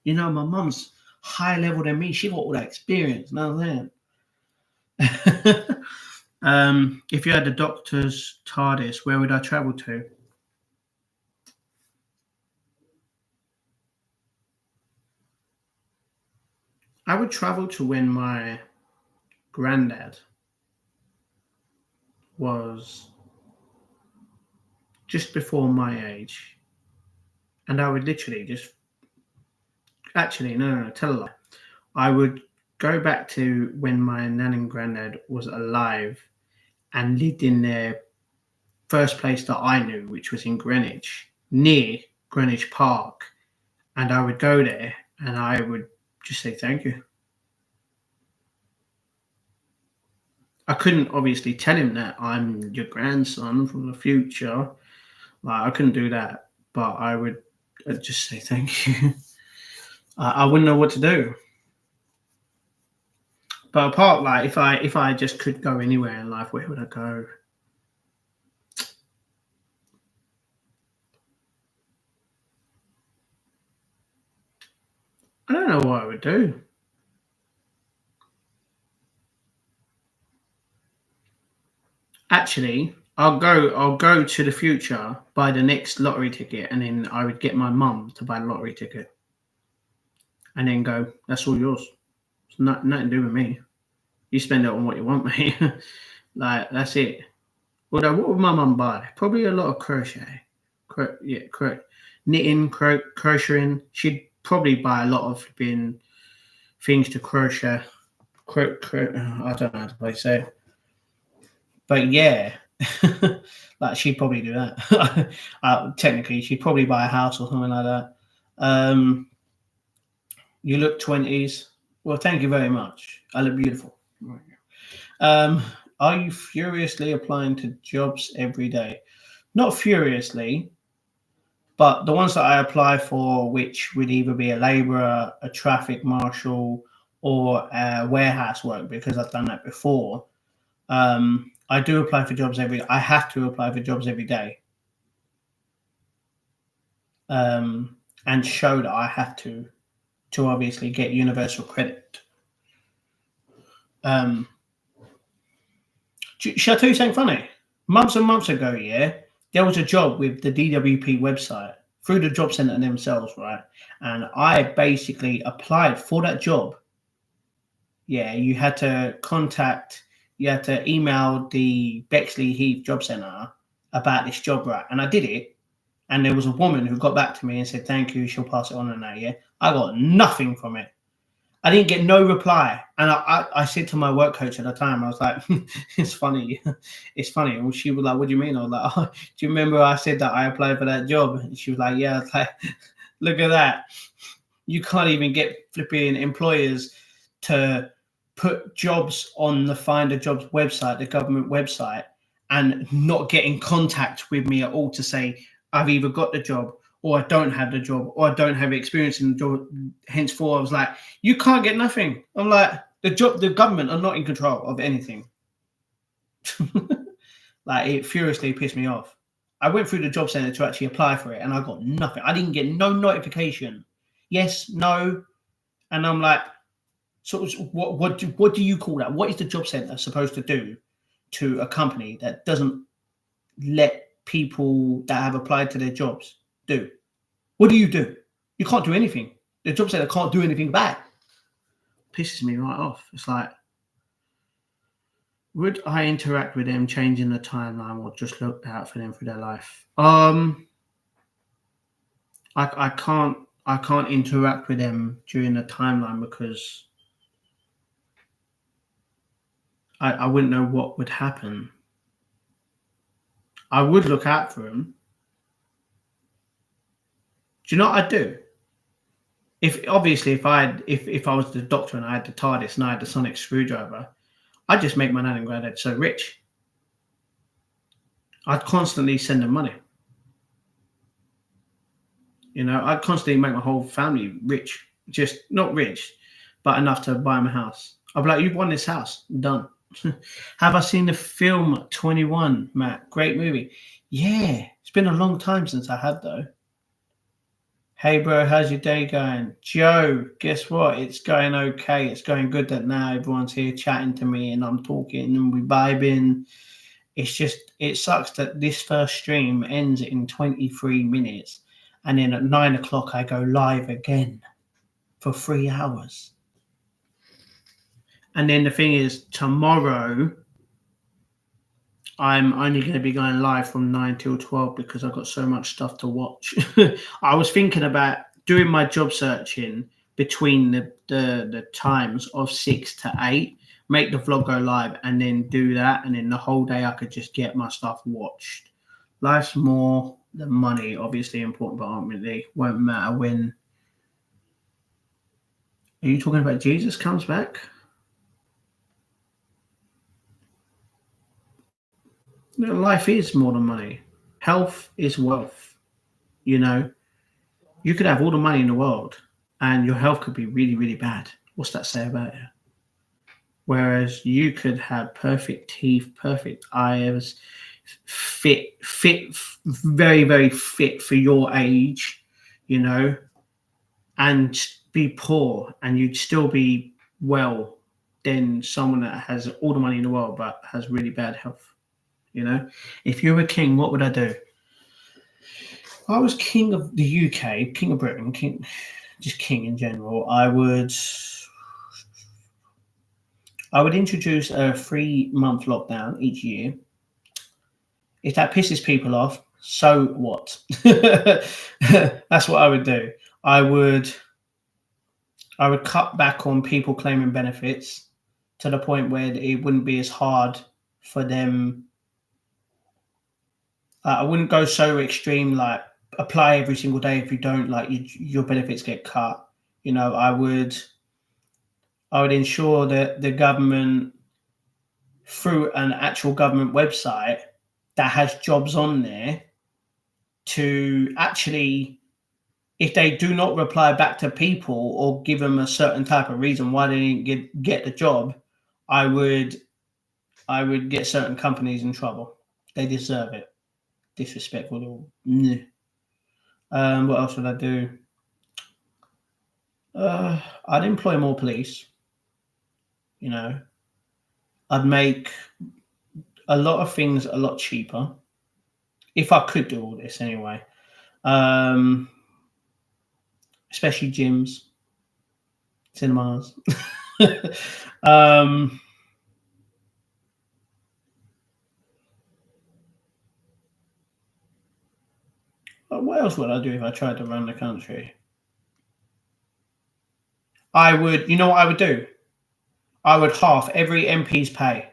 You know, my mum's higher level than me. She got all that experience. You know what I'm saying? If you had the doctor's TARDIS, where would I travel to? I would travel to when my granddad was just before my age. And I would literally just... Actually, no, tell a lie. I would go back to when my nan and granddad was alive and lived in their first place that I knew, which was in Greenwich, near Greenwich Park. And I would go there and I would just say thank you. I couldn't obviously tell him that I'm your grandson from the future. Like, I couldn't do that, but I would just say thank you. I wouldn't know what to do. But apart, like, if I just could go anywhere in life, where would I go? I don't know what I would do. Actually, I'll go to the future, buy the next lottery ticket, and then I would get my mum to buy the lottery ticket. And then go, that's all yours. It's nothing to do with me. You spend it on what you want, mate. Like, that's it. Although, what would my mum buy? Probably a lot of crochet. Knitting, crocheting. She'd probably buy a lot of things to crochet. I don't know how to say it. But yeah, like, she'd probably do that. Technically, she'd probably buy a house or something like that. You look 20s. Well, thank you very much. I look beautiful. Are you furiously applying to jobs every day? Not furiously, but the ones that I apply for, which would either be a labourer, a traffic marshal, or warehouse work, because I've done that before. I do apply for jobs I have to apply for jobs every day. And show that I have to obviously get universal credit. Shall I tell you something funny? Months and months ago, yeah, there was a job with the DWP website through the job centre themselves, right? And I basically applied for that job. Yeah, you had to email the Bexley Heath Job Centre about this job, right? And I did it. And there was a woman who got back to me and said, thank you, she'll pass it on and that, yeah? I got nothing from it. I didn't get no reply. And I said to my work coach at the time, I was like, it's funny. It's funny. And she was like, what do you mean? I was like, oh, do you remember I said that I applied for that job? And she was like, yeah. I was like, look at that. You can't even get flipping employers to put jobs on the Find a Jobs website, the government website, and not get in contact with me at all to say, I've either got the job or I don't have the job, or I don't have experience in the job. Henceforth, I was like, you can't get nothing. I'm like, the government are not in control of anything. Like, it furiously pissed me off. I went through the job centre to actually apply for it, and I got nothing. I didn't get no notification. Yes, no. And I'm like, so what do you call that? What is the job centre supposed to do to a company that doesn't let people that have applied to their jobs do? What do? You can't do anything. The job centre can't do anything back. Pisses me right off. It's like, would I interact with them changing the timeline, or just look out for them through their life? I can't interact with them during the timeline because I wouldn't know what would happen. I would look out for them. Do you know what I'd do? If I was the Doctor and I had the TARDIS and I had the sonic screwdriver, I'd just make my nan and granddad so rich. I'd constantly send them money. You know, I'd constantly make my whole family rich. Just not rich, but enough to buy them a house. I'd be like, you've won this house. I'm done. Have I seen the film 21, Matt? Great movie. Yeah, it's been a long time since I have though. Hey bro, how's your day going? Joe, guess what? It's going okay. It's going good that now everyone's here chatting to me and I'm talking and we vibing. It's just, it sucks that this first stream ends in 23 minutes and then at 9 o'clock I go live again for 3 hours. And then the thing is, tomorrow I'm only going to be going live from 9 till 12 because I've got so much stuff to watch. I was thinking about doing my job searching between the times of 6 to 8, make the vlog go live and then do that. And then the whole day I could just get my stuff watched. Life's more than money, obviously important, but ultimately won't matter when. Are you talking about Jesus comes back? No, life is more than money. Health is wealth. You know, you could have all the money in the world and your health could be really, really bad. What's that say about it? Whereas you could have perfect teeth, perfect eyes, fit, very, very fit for your age, you know, and be poor and you'd still be well than someone that has all the money in the world but has really bad health. You know, if you were king, what would I do? If I was king of the UK, king of Britain, just king in general, I would introduce a 3-month lockdown each year. If that pisses people off, so what? That's what I would do. I would cut back on people claiming benefits to the point where it wouldn't be as hard for them. I wouldn't go so extreme, like apply every single day. If you don't, like your benefits get cut. You know, I would ensure that the government, through an actual government website that has jobs on there, to actually, if they do not reply back to people or give them a certain type of reason why they didn't get the job, I would get certain companies in trouble. They deserve it. Disrespectful. What else would I do? I'd employ more police. You know, I'd make a lot of things a lot cheaper if I could do all this anyway. Especially gyms, cinemas. What else would I do if I tried to run the country? I would, you know what I would do? I would half every MP's pay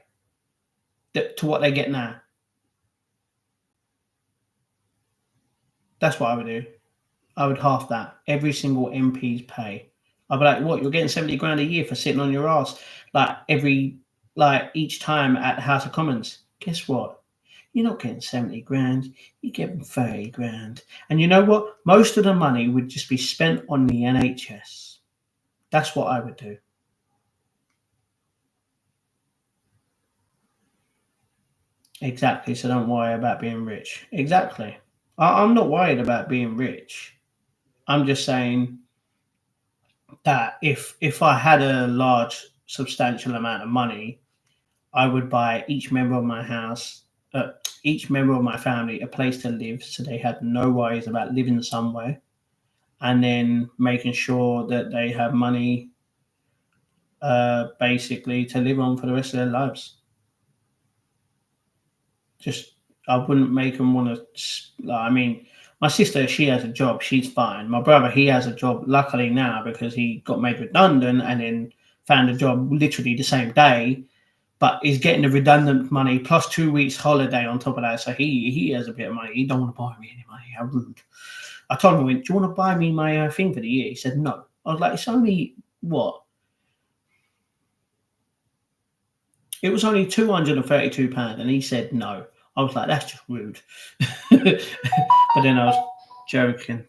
to what they get now. That's what I would do. I would half that, every single MP's pay. I'd be like, what, you're getting 70 grand a year for sitting on your ass each time at the House of Commons. Guess what? You're not getting 70 grand, you're getting 30 grand. And you know what? Most of the money would just be spent on the NHS. That's what I would do. Exactly, so don't worry about being rich. Exactly. I'm not worried about being rich. I'm just saying that if I had a large, substantial amount of money, I would buy each member of my house, each member of my family, a place to live, so they had no worries about living somewhere, and then making sure that they have money, basically, to live on for the rest of their lives. Just, I wouldn't make them want to. I mean, my sister, she has a job, she's fine. My brother, he has a job, luckily now, because he got made redundant and then found a job literally the same day, but he's getting the redundant money plus 2 weeks holiday on top of that. So he has a bit of money. He don't want to buy me any money. How rude. I told him, do you want to buy me my thing for the year? He said no. I was like, it's only what? It was only £232, and he said no. I was like, that's just rude. But then I was joking.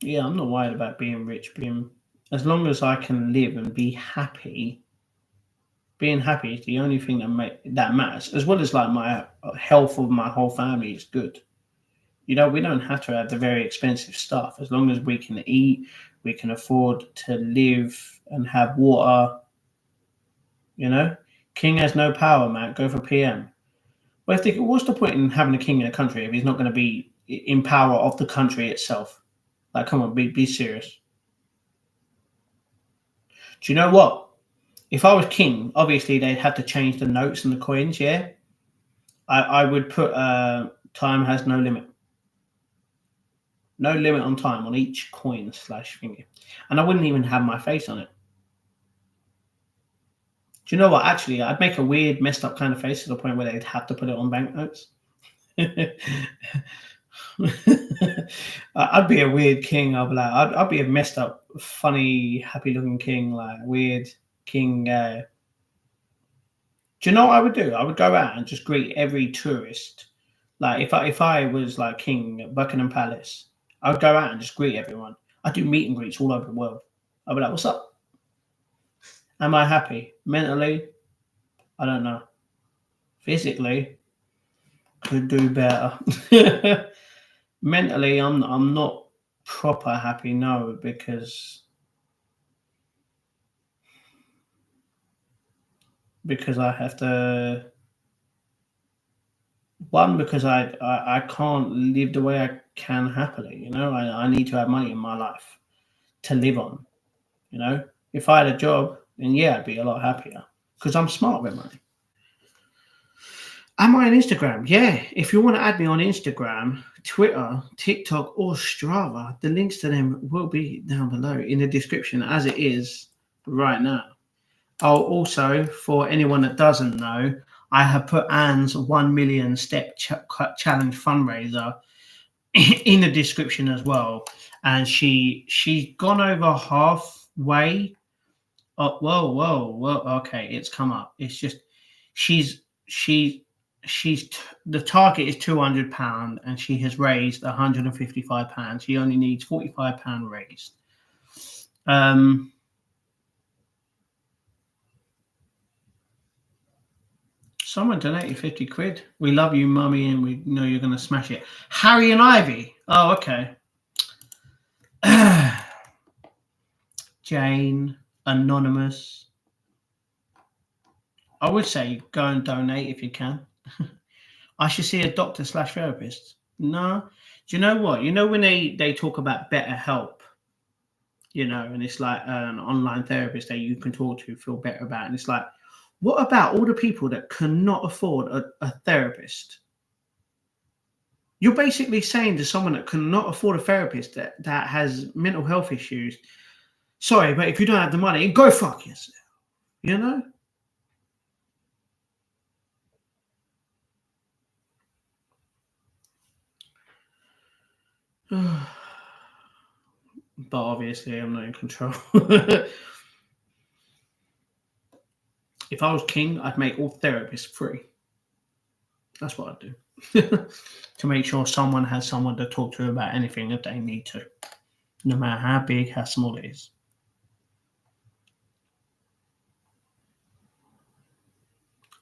Yeah, I'm not worried about being rich, being as long as I can live and be happy, being happy is the only thing that matters, as well as like my health of my whole family is good. We don't have to have the very expensive stuff. As long as we can eat, we can afford to live and have water. King has no power, Matt. Go for PM. Well, what's the point in having a king in a country if he's not going to be in power of the country itself? Like, come on, be serious. Do you know what? If I was king, obviously they'd have to change the notes and the coins, yeah? I would put time has no limit. No limit on time on each coin / finger. And I wouldn't even have my face on it. Do you know what? Actually, I'd make a weird, messed up kind of face to the point where they'd have to put it on banknotes. I'd be a weird king. I'd be a messed up, funny, happy-looking king, like weird king. Do you know what I would do? I would go out and just greet every tourist. Like if I was like king at Buckingham Palace, I would go out and just greet everyone. I'd do meet and greets all over the world. I'd be like, "What's up? Am I happy? Mentally, I don't know. Physically, could do better. Mentally, I'm not proper happy, no, because I have to. One, because I can't live the way I can happily. I need to have money in my life to live on. If I had a job, then yeah, I'd be a lot happier because I'm smart with money. Am I on Instagram? Yeah. If you want to add me on Instagram, Twitter, TikTok, or Strava, the links to them will be down below in the description as it is right now. Oh, also, for anyone that doesn't know, I have put Anne's 1 million step challenge fundraiser in the description as well. And she's gone over halfway. Oh, whoa. Okay, it's come up. It's just the target is £200 and she has raised £155. She only needs £45 raised. Someone donated 50 quid. We love you, mummy, and we know you're going to smash it. Harry and Ivy. Oh, okay. Jane, Anonymous. I would say go and donate if you can. I should see a doctor / therapist. No. Do you know what? When they talk about better help, and it's like an online therapist that you can talk to, feel better about. And it's like, what about all the people that cannot afford a therapist? You're basically saying to someone that cannot afford a therapist that has mental health issues, sorry, but if you don't have the money, go fuck yourself. But obviously I'm not in control. If I was king, I'd make all therapists free. That's what I'd do. To make sure someone has someone to talk to about anything if they need to. No matter how big, how small it is.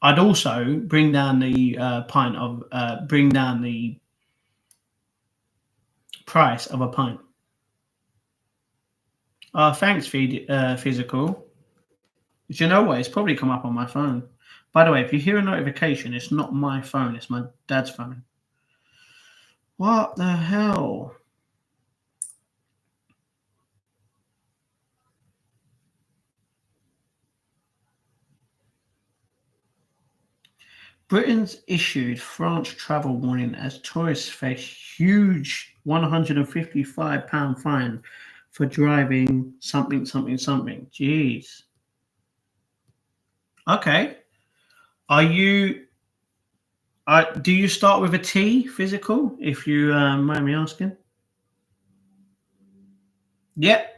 I'd also bring down the price of a pint. Thanks, Physical. Do you know what? It's probably come up on my phone. By the way, if you hear a notification, it's not my phone. It's my dad's phone. What the hell? Britain's issued France travel warning as tourists face huge £155 fine for driving something. Jeez. Okay. Do you start with a T, Physical, if you mind me asking? Yep.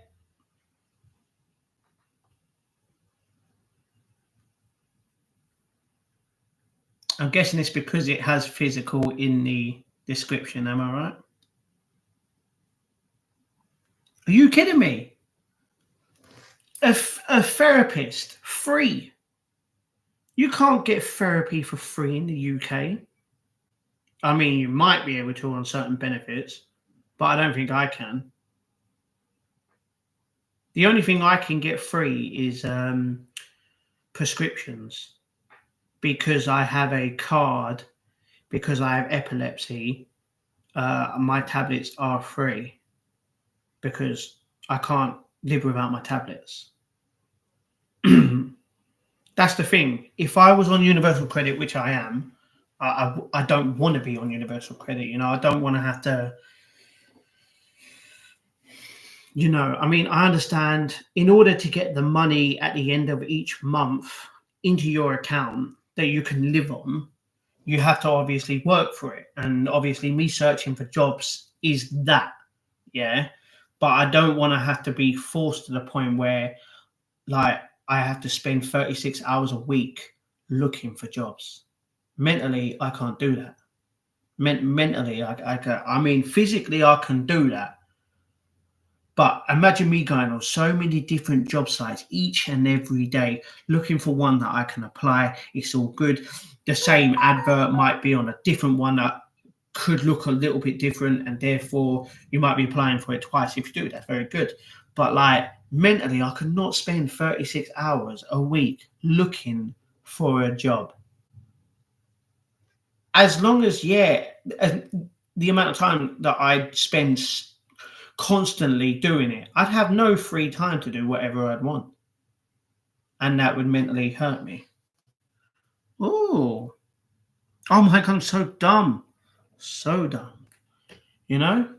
I'm guessing it's because it has Physical in the description. Am I right? Are you kidding me? a therapist free. You can't get therapy for free in the UK. I mean, you might be able to on certain benefits, but I don't think I can. The only thing I can get free is prescriptions, because I have a card, because I have epilepsy. My tablets are free because I can't live without my tablets. That's the thing. If I was on universal credit, which I am, I don't want to be on universal credit. You know, I don't want to have to. You know, I mean, I understand in order to get the money at the end of each month into your account that you can live on, you have to obviously work for it. And obviously, me searching for jobs is that, yeah. But I don't want to have to be forced to the point where, like, I have to spend 36 hours a week looking for jobs. Mentally, I can't do that. Mentally, I mean, physically, I can do that. But imagine me going on so many different job sites each and every day, looking for one that I can apply. It's all good. The same advert might be on a different one that could look a little bit different, and therefore you might be applying for it twice. If you do, that's very good. But like mentally, I could not spend 36 hours a week looking for a job. As long as, the amount of time that I spend constantly doing it, I'd have no free time to do whatever I'd want. And that would mentally hurt me. Oh my God, I'm so dumb. So dumb. You know?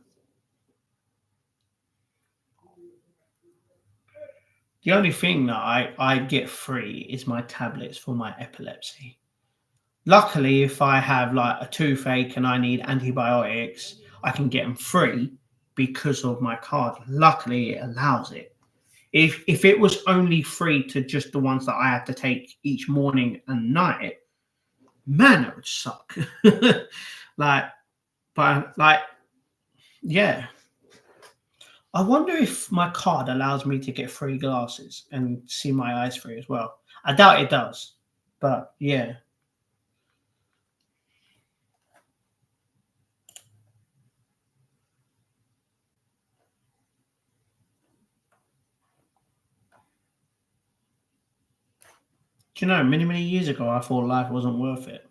The only thing that I get free is my tablets for my epilepsy. Luckily, if I have like a toothache and I need antibiotics, I can get them free because of my card. Luckily, it allows it. If it was only free to just the ones that I have to take each morning and night, man, that would suck. Yeah. I wonder if my card allows me to get free glasses and see my eyes free as well. I doubt it does, but yeah. Do you know, many, many years ago, I thought life wasn't worth it.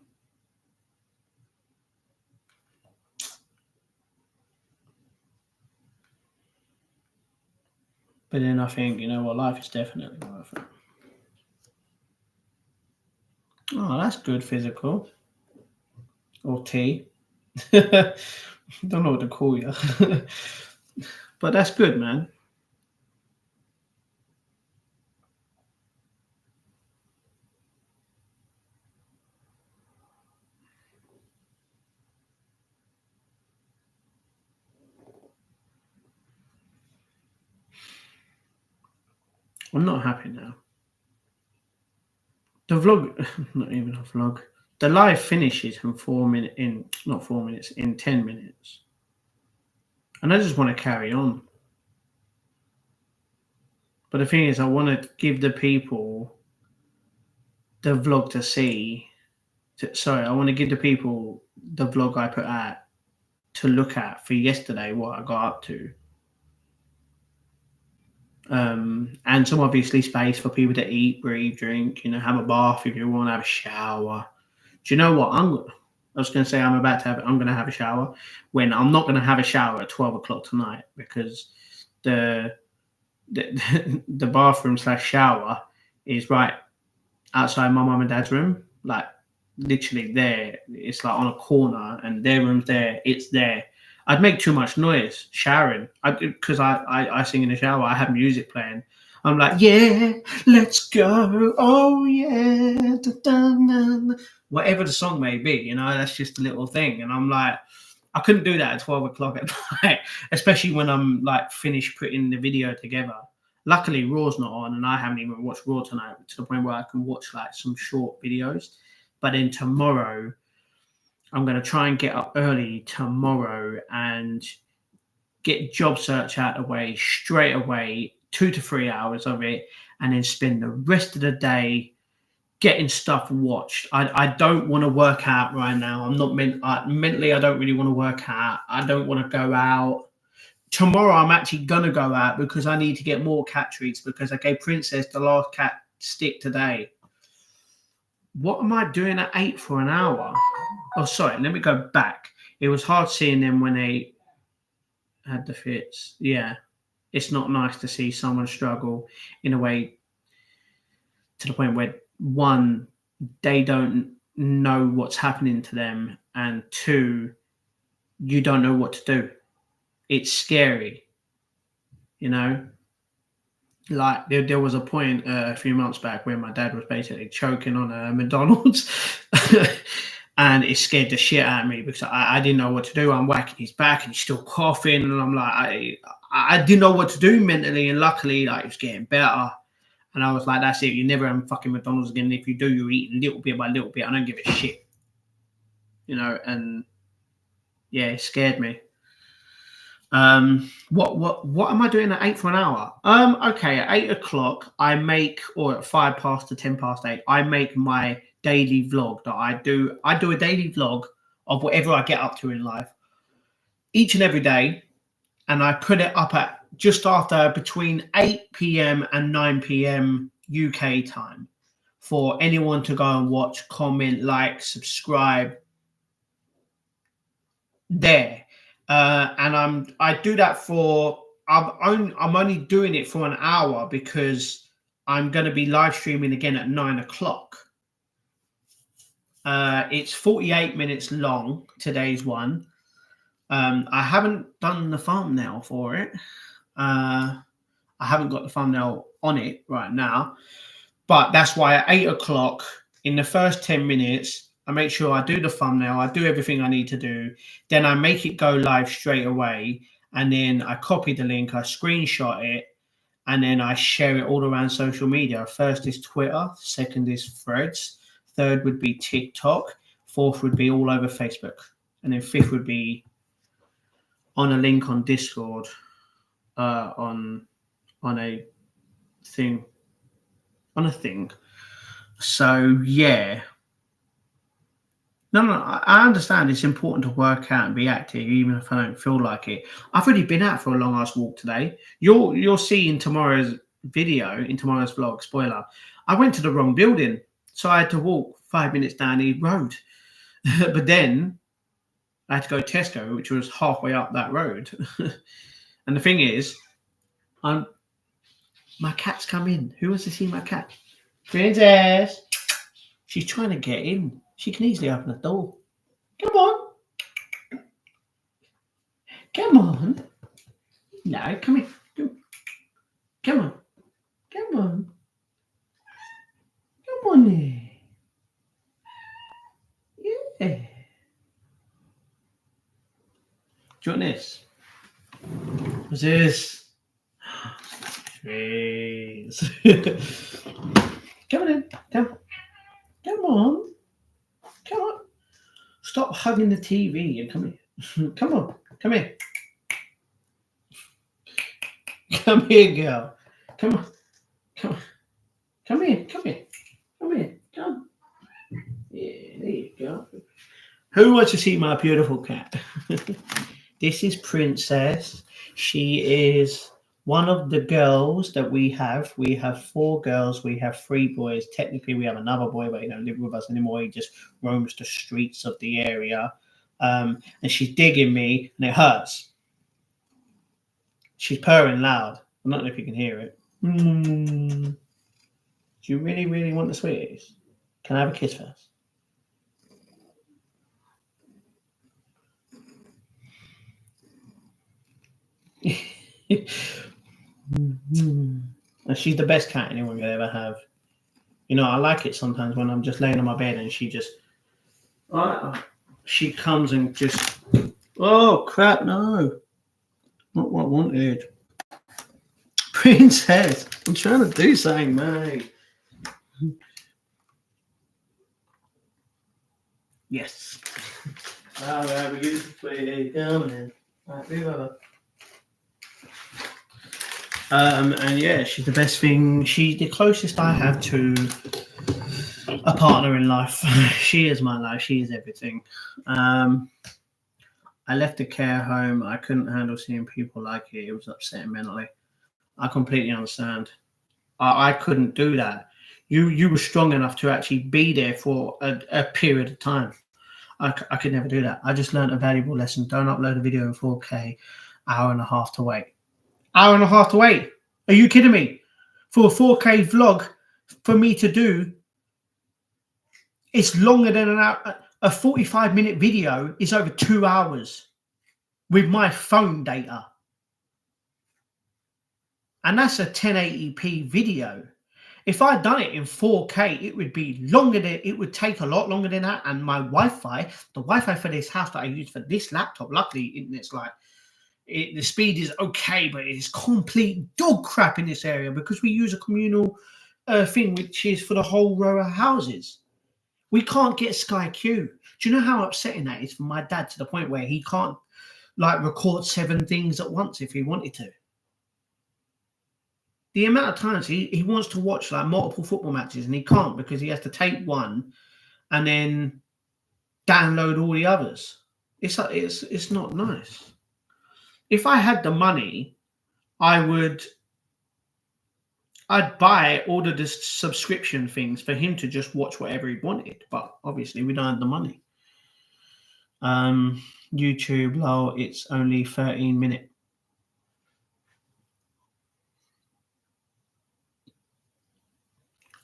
But then I think, you know what, life is definitely worth it. Oh, that's good, physical. Or tea. Don't know what to call you. But that's good, man. I'm not happy now. The vlog, not even a vlog. The live finishes in 4 minutes, not 4 minutes, in 10 minutes. And I just want to carry on. But the thing is, I want to give the people the vlog to see. I want to give the people the vlog I put out to look at for yesterday, what I got up to. And some obviously space for people to eat, breathe, drink, you know, have a bath if you want to have a shower. Do you know what? I was going to say I'm going to have a shower when I'm not going to have a shower at 12 o'clock tonight, because the bathroom / shower is right outside my mum and dad's room, like literally there. It's like on a corner, and their room's there. It's there. I'd make too much noise showering because I sing in the shower. I have music playing. I'm like, yeah, let's go. Oh, yeah. Da, da, da, da. Whatever the song may be, you know, that's just a little thing. And I'm like, I couldn't do that at 12 o'clock at night, especially when I'm like finished putting the video together. Luckily, Raw's not on, and I haven't even watched Raw tonight, to the point where I can watch like some short videos. But then tomorrow, I'm going to try and get up early tomorrow and get job search out of the way straight away, 2 to 3 hours of it, and then spend the rest of the day getting stuff watched. I don't want to work out right now. I'm not mentally. I don't really want to work out. I don't want to go out. Tomorrow I'm actually gonna go out because I need to get more cat treats because I gave Princess the last cat stick today. What am I doing at 8 for an hour? Oh, sorry. Let me go back. It was hard seeing them when they had the fits. Yeah, it's not nice to see someone struggle in a way to the point where, one, they don't know what's happening to them, and two, you don't know what to do. It's scary, you know. Like there was a point a few months back where my dad was basically choking on a McDonald's, and it scared the shit out of me because I didn't know what to do. I'm whacking his back and he's still coughing, and I'm like, I didn't know what to do mentally, and luckily, like, it was getting better. And I was like, that's it. You're never having fucking McDonald's again. If you do, you're eating little bit by little bit. I don't give a shit, you know. And yeah, it scared me. What am I doing at 8 for an hour? Okay, at 8 o'clock I make, or at 5 past to 10 past 8, I make my daily vlog that I do. I do a daily vlog of whatever I get up to in life each and every day, and I put it up at just after between 8 p.m. and 9 p.m. UK time for anyone to go and watch, comment, like, subscribe there. And I do that for, I'm only doing it for an hour because I'm going to be live streaming again at 9 o'clock. It's 48 minutes long, today's one. I haven't done the thumbnail for it. I haven't got the thumbnail on it right now, but that's why at 8 o'clock in the first 10 minutes, I make sure I do the thumbnail, I do everything I need to do, then I make it go live straight away, and then I copy the link, I screenshot it, and then I share it all around social media. First is Twitter, second is Threads, third would be TikTok, fourth would be all over Facebook, and then fifth would be on a link on Discord, on a thing, So yeah. No, I understand it's important to work out and be active, even if I don't feel like it. I've already been out for a long ass walk today. You'll see in tomorrow's video, in tomorrow's vlog, spoiler, I went to the wrong building, so I had to walk 5 minutes down the road. But then I had to go to Tesco, which was halfway up that road. And the thing is, my cat's come in. Who wants to see my cat? Princess. She's trying to get in. She can easily open the door. Come on. Come on. No, come here. Come on. Come on. Come on there. Yeah. Do you want this? What's this? Jeez. Come on in. Come on. Come on. Stop hugging the TV and come here. Come on. Come here. Come here, girl. Come on. Come on. Come here. Come here. Come here. Come. Yeah, there you go. Who wants to see my beautiful cat? This is Princess. She is one of the girls that we have. We have 4 girls. We have 3 boys. Technically, we have another boy, but he don't live with us anymore. He just roams the streets of the area. And she's digging me, and it hurts. She's purring loud. I don't know if you can hear it. Do you really, really want the sweeties? Can I have a kiss first? She's the best cat anyone could ever have. You know, I like it sometimes when I'm just laying on my bed and she just, she comes and just, oh crap, no, not what I wanted. Princess, I'm trying to do something, mate. Yes. All right, we're getting to play. Come in. All right, move over. And yeah, she's the best thing. She's the closest I have to a partner in life. She is my life. She is everything. I left the care home. I couldn't handle seeing people like it. It was upsetting mentally. I completely understand. I couldn't do that. You were strong enough to actually be there for a period of time. I could never do that. I just learned a valuable lesson. Don't upload a video in 4K. Hour and a half to wait. Hour and a half to wait. Are you kidding me? For a 4K vlog, for me to do, it's longer than an hour. A 45-minute video is over 2 hours with my phone data. And that's a 1080p video. If I'd done it in 4K, it would be longer than, it would take a lot longer than that. And my Wi-Fi, the Wi-Fi for this house that I use for this laptop, luckily, internet's like, the speed is okay, but it's complete dog crap in this area because we use a communal thing, which is for the whole row of houses. We can't get Sky Q. Do you know how upsetting that is for my dad, to the point where he can't like record 7 things at once if he wanted to? The amount of times he wants to watch like multiple football matches and he can't because he has to take one and then download all the others. It's like, it's not nice. If I had the money, I'd buy all of the subscription things for him to just watch whatever he wanted. But obviously we don't have the money. YouTube, lol, it's only 13 minutes.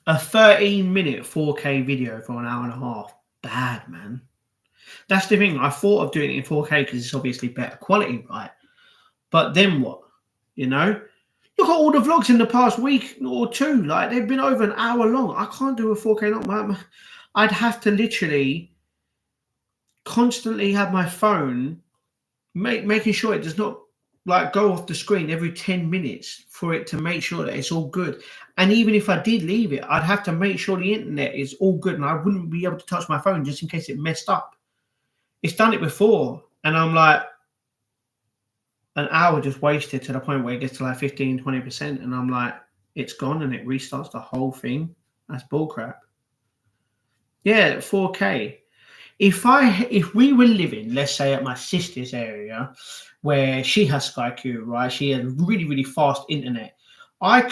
A 13-minute 4K video for an hour and a half. Bad, man. That's the thing. I thought of doing it in 4K because it's obviously better quality, right? But then what? You know? Look at all the vlogs in the past week or two. Like, they've been over an hour long. I can't do a 4K. I'd have to literally constantly have my phone making sure it does not like go off the screen every 10 minutes for it to make sure that it's all good. And even if I did leave it, I'd have to make sure the internet is all good and I wouldn't be able to touch my phone just in case it messed up. It's done it before. And I'm like, an hour just wasted to the point where it gets to like 15, 20%. And I'm like, it's gone and it restarts the whole thing. That's bullcrap. Yeah, 4K. If we were living, let's say, at my sister's area, where she has Sky Q, right? She has really, really fast internet. I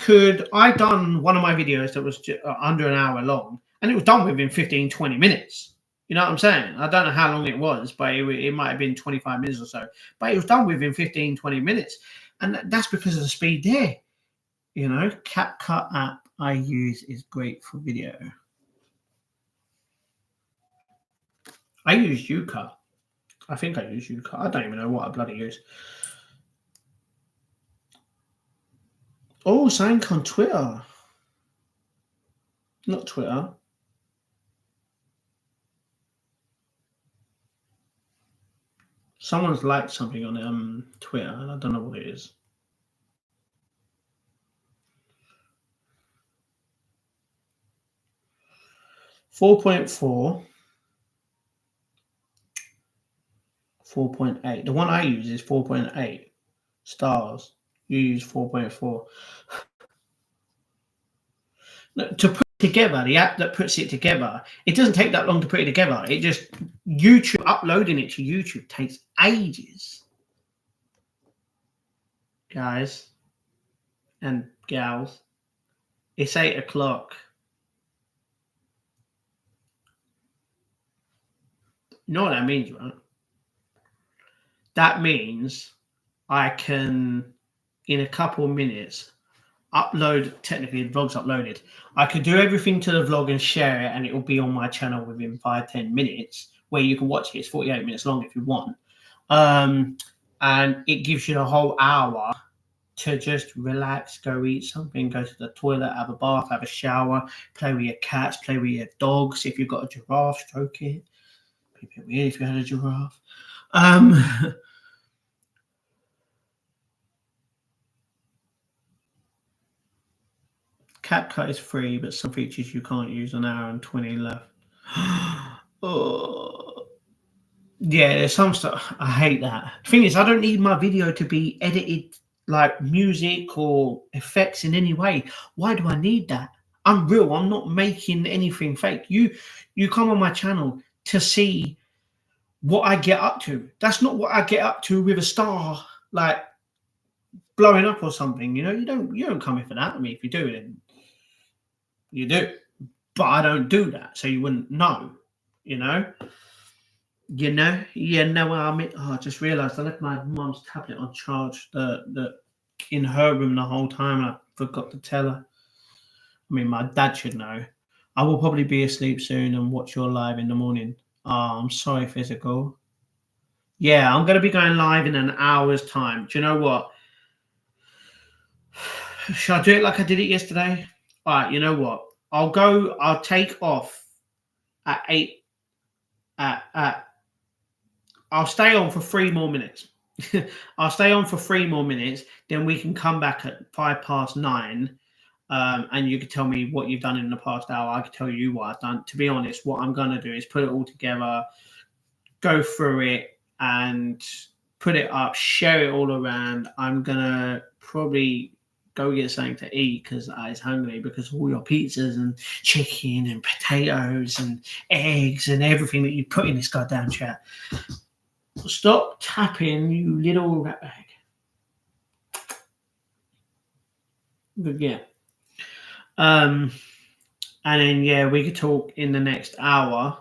done one of my videos that was under an hour long, and it was done within 15, 20 minutes. You know what I'm saying? I don't know how long it was, but it might have been 25 minutes or so. But it was done within 15, 20 minutes. And that's because of the speed there. You know, CapCut app I use is great for video. I use YouCut. I think I use YouCut. I don't even know what I bloody use. Oh, something on Twitter. Not Twitter. Someone's liked something on Twitter, and I don't know what it is. .4. 4.8. The one I use is 4.8 stars. You use 4.4. To put it together, the app that puts it together, it doesn't take that long to put it together. It just, YouTube, uploading it to YouTube takes ages. Guys and gals, it's 8 o'clock. You know what that means, right? That means I can, in a couple of minutes, upload, technically the vlog's uploaded. I could do everything to the vlog and share it, and it will be on my channel within 5-10 minutes, where you can watch it. It's 48 minutes long if you want. And it gives you the whole hour to just relax, go eat something, go to the toilet, have a bath, have a shower, play with your cats, play with your dogs. If you've got a giraffe, stroke it. It'd be a bit weird if you had a giraffe. CapCut is free, but some features you can't use. An hour and 20 left. Oh. Yeah, there's some stuff. I hate that. The thing is, I don't need my video to be edited like music or effects in any way. Why do I need that? I'm real. I'm not making anything fake. You come on my channel to see what I get up to. That's not what I get up to with a star like blowing up or something. You know, you don't come here for that. I mean, if you do, then you do. But I don't do that, so you wouldn't know. You know. You know what I mean. Oh, I just realised I left my mum's tablet on charge. The in her room the whole time. I forgot to tell her. I mean, my dad should know. I will probably be asleep soon and watch your live in the morning. Oh, I'm sorry, Physical. Yeah, I'm going to be going live in an hour's time. Do you know what? Should I do it like I did it yesterday? All right, you know what? I'll take off at 8. I'll stay on for 3 more minutes. I'll stay on for 3 more minutes. Then we can come back at 9:05. And you could tell me what you've done in the past hour. I could tell you what I've done. To be honest, what I'm going to do is put it all together, go through it and put it up, share it all around. I'm going to probably go get something to eat because I was hungry because all your pizzas and chicken and potatoes and eggs and everything that you put in this goddamn chat. Stop tapping, you little rat bag. But yeah. And then yeah, we could talk in the next hour.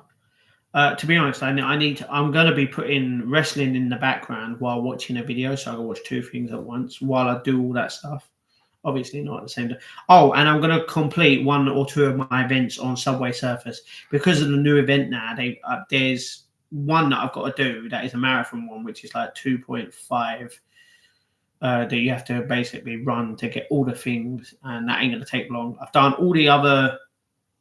To be honest, I'm going to be putting wrestling in the background while watching a video, so I can watch 2 things at once while I do all that stuff. Obviously not at the same time. Oh, and I'm going to complete 1 or 2 of my events on Subway Surfers because of the new event now. There's one that I've got to do that is a marathon one, which is like 2.5. That you have to basically run to get all the things, and that ain't going to take long. I've done all the other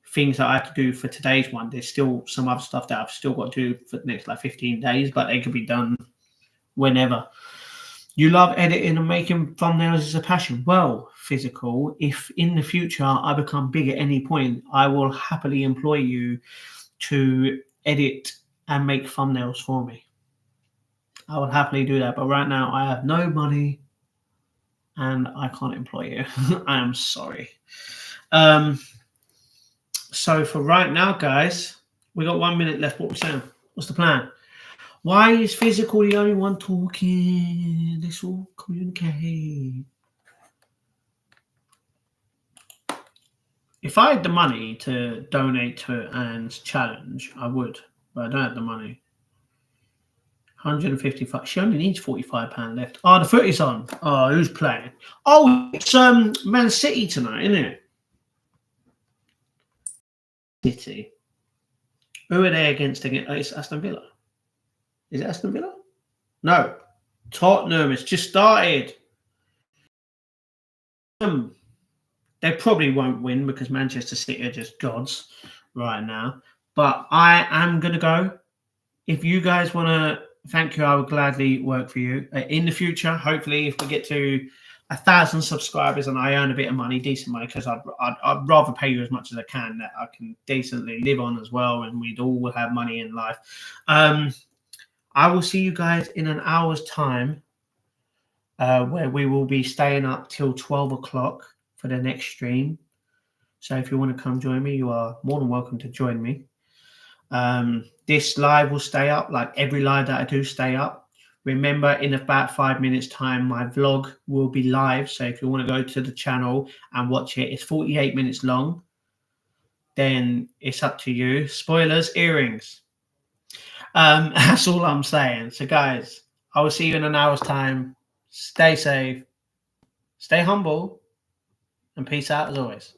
things that I have to do for today's one. There's still some other stuff that I've still got to do for the next like 15 days, but they could be done whenever. You love editing and making thumbnails as a passion. Well, Physical, if in the future I become big at any point, I will happily employ you to edit and make thumbnails for me. I would happily do that, but right now I have no money and I can't employ you. I am sorry. So for right now, guys, we got 1 minute left. What we're saying? What's the plan? Why is Physical the only one talking? Let's all communicate. If I had the money to donate to Anne's challenge, I would, but I don't have the money. 155. She only needs £45 left. Oh, the footy's on. Oh, who's playing? Oh, it's Man City tonight, isn't it? City. Who are they against again? Oh, it's Aston Villa. Is it Aston Villa? No. Tottenham. It's just started. They probably won't win because Manchester City are just gods right now. But I am going to go. If you guys want to, thank you. I would gladly work for you. In the future, hopefully, if we get to 1,000 subscribers and I earn a bit of money, decent money, because I'd rather pay you as much as I can that I can decently live on as well, and we'd all have money in life. I will see you guys in an hour's time where we will be staying up till 12 o'clock for the next stream. So if you want to come join me, you are more than welcome to join me. This live will stay up, like every live that I do stay up. Remember, in about 5 minutes time, my vlog will be live. So if you want to go to the channel and watch it, it's 48 minutes long. Then it's up to you. Spoilers, earrings. That's all I'm saying. So guys, I will see you in an hour's time. Stay safe, stay humble, and peace out as always.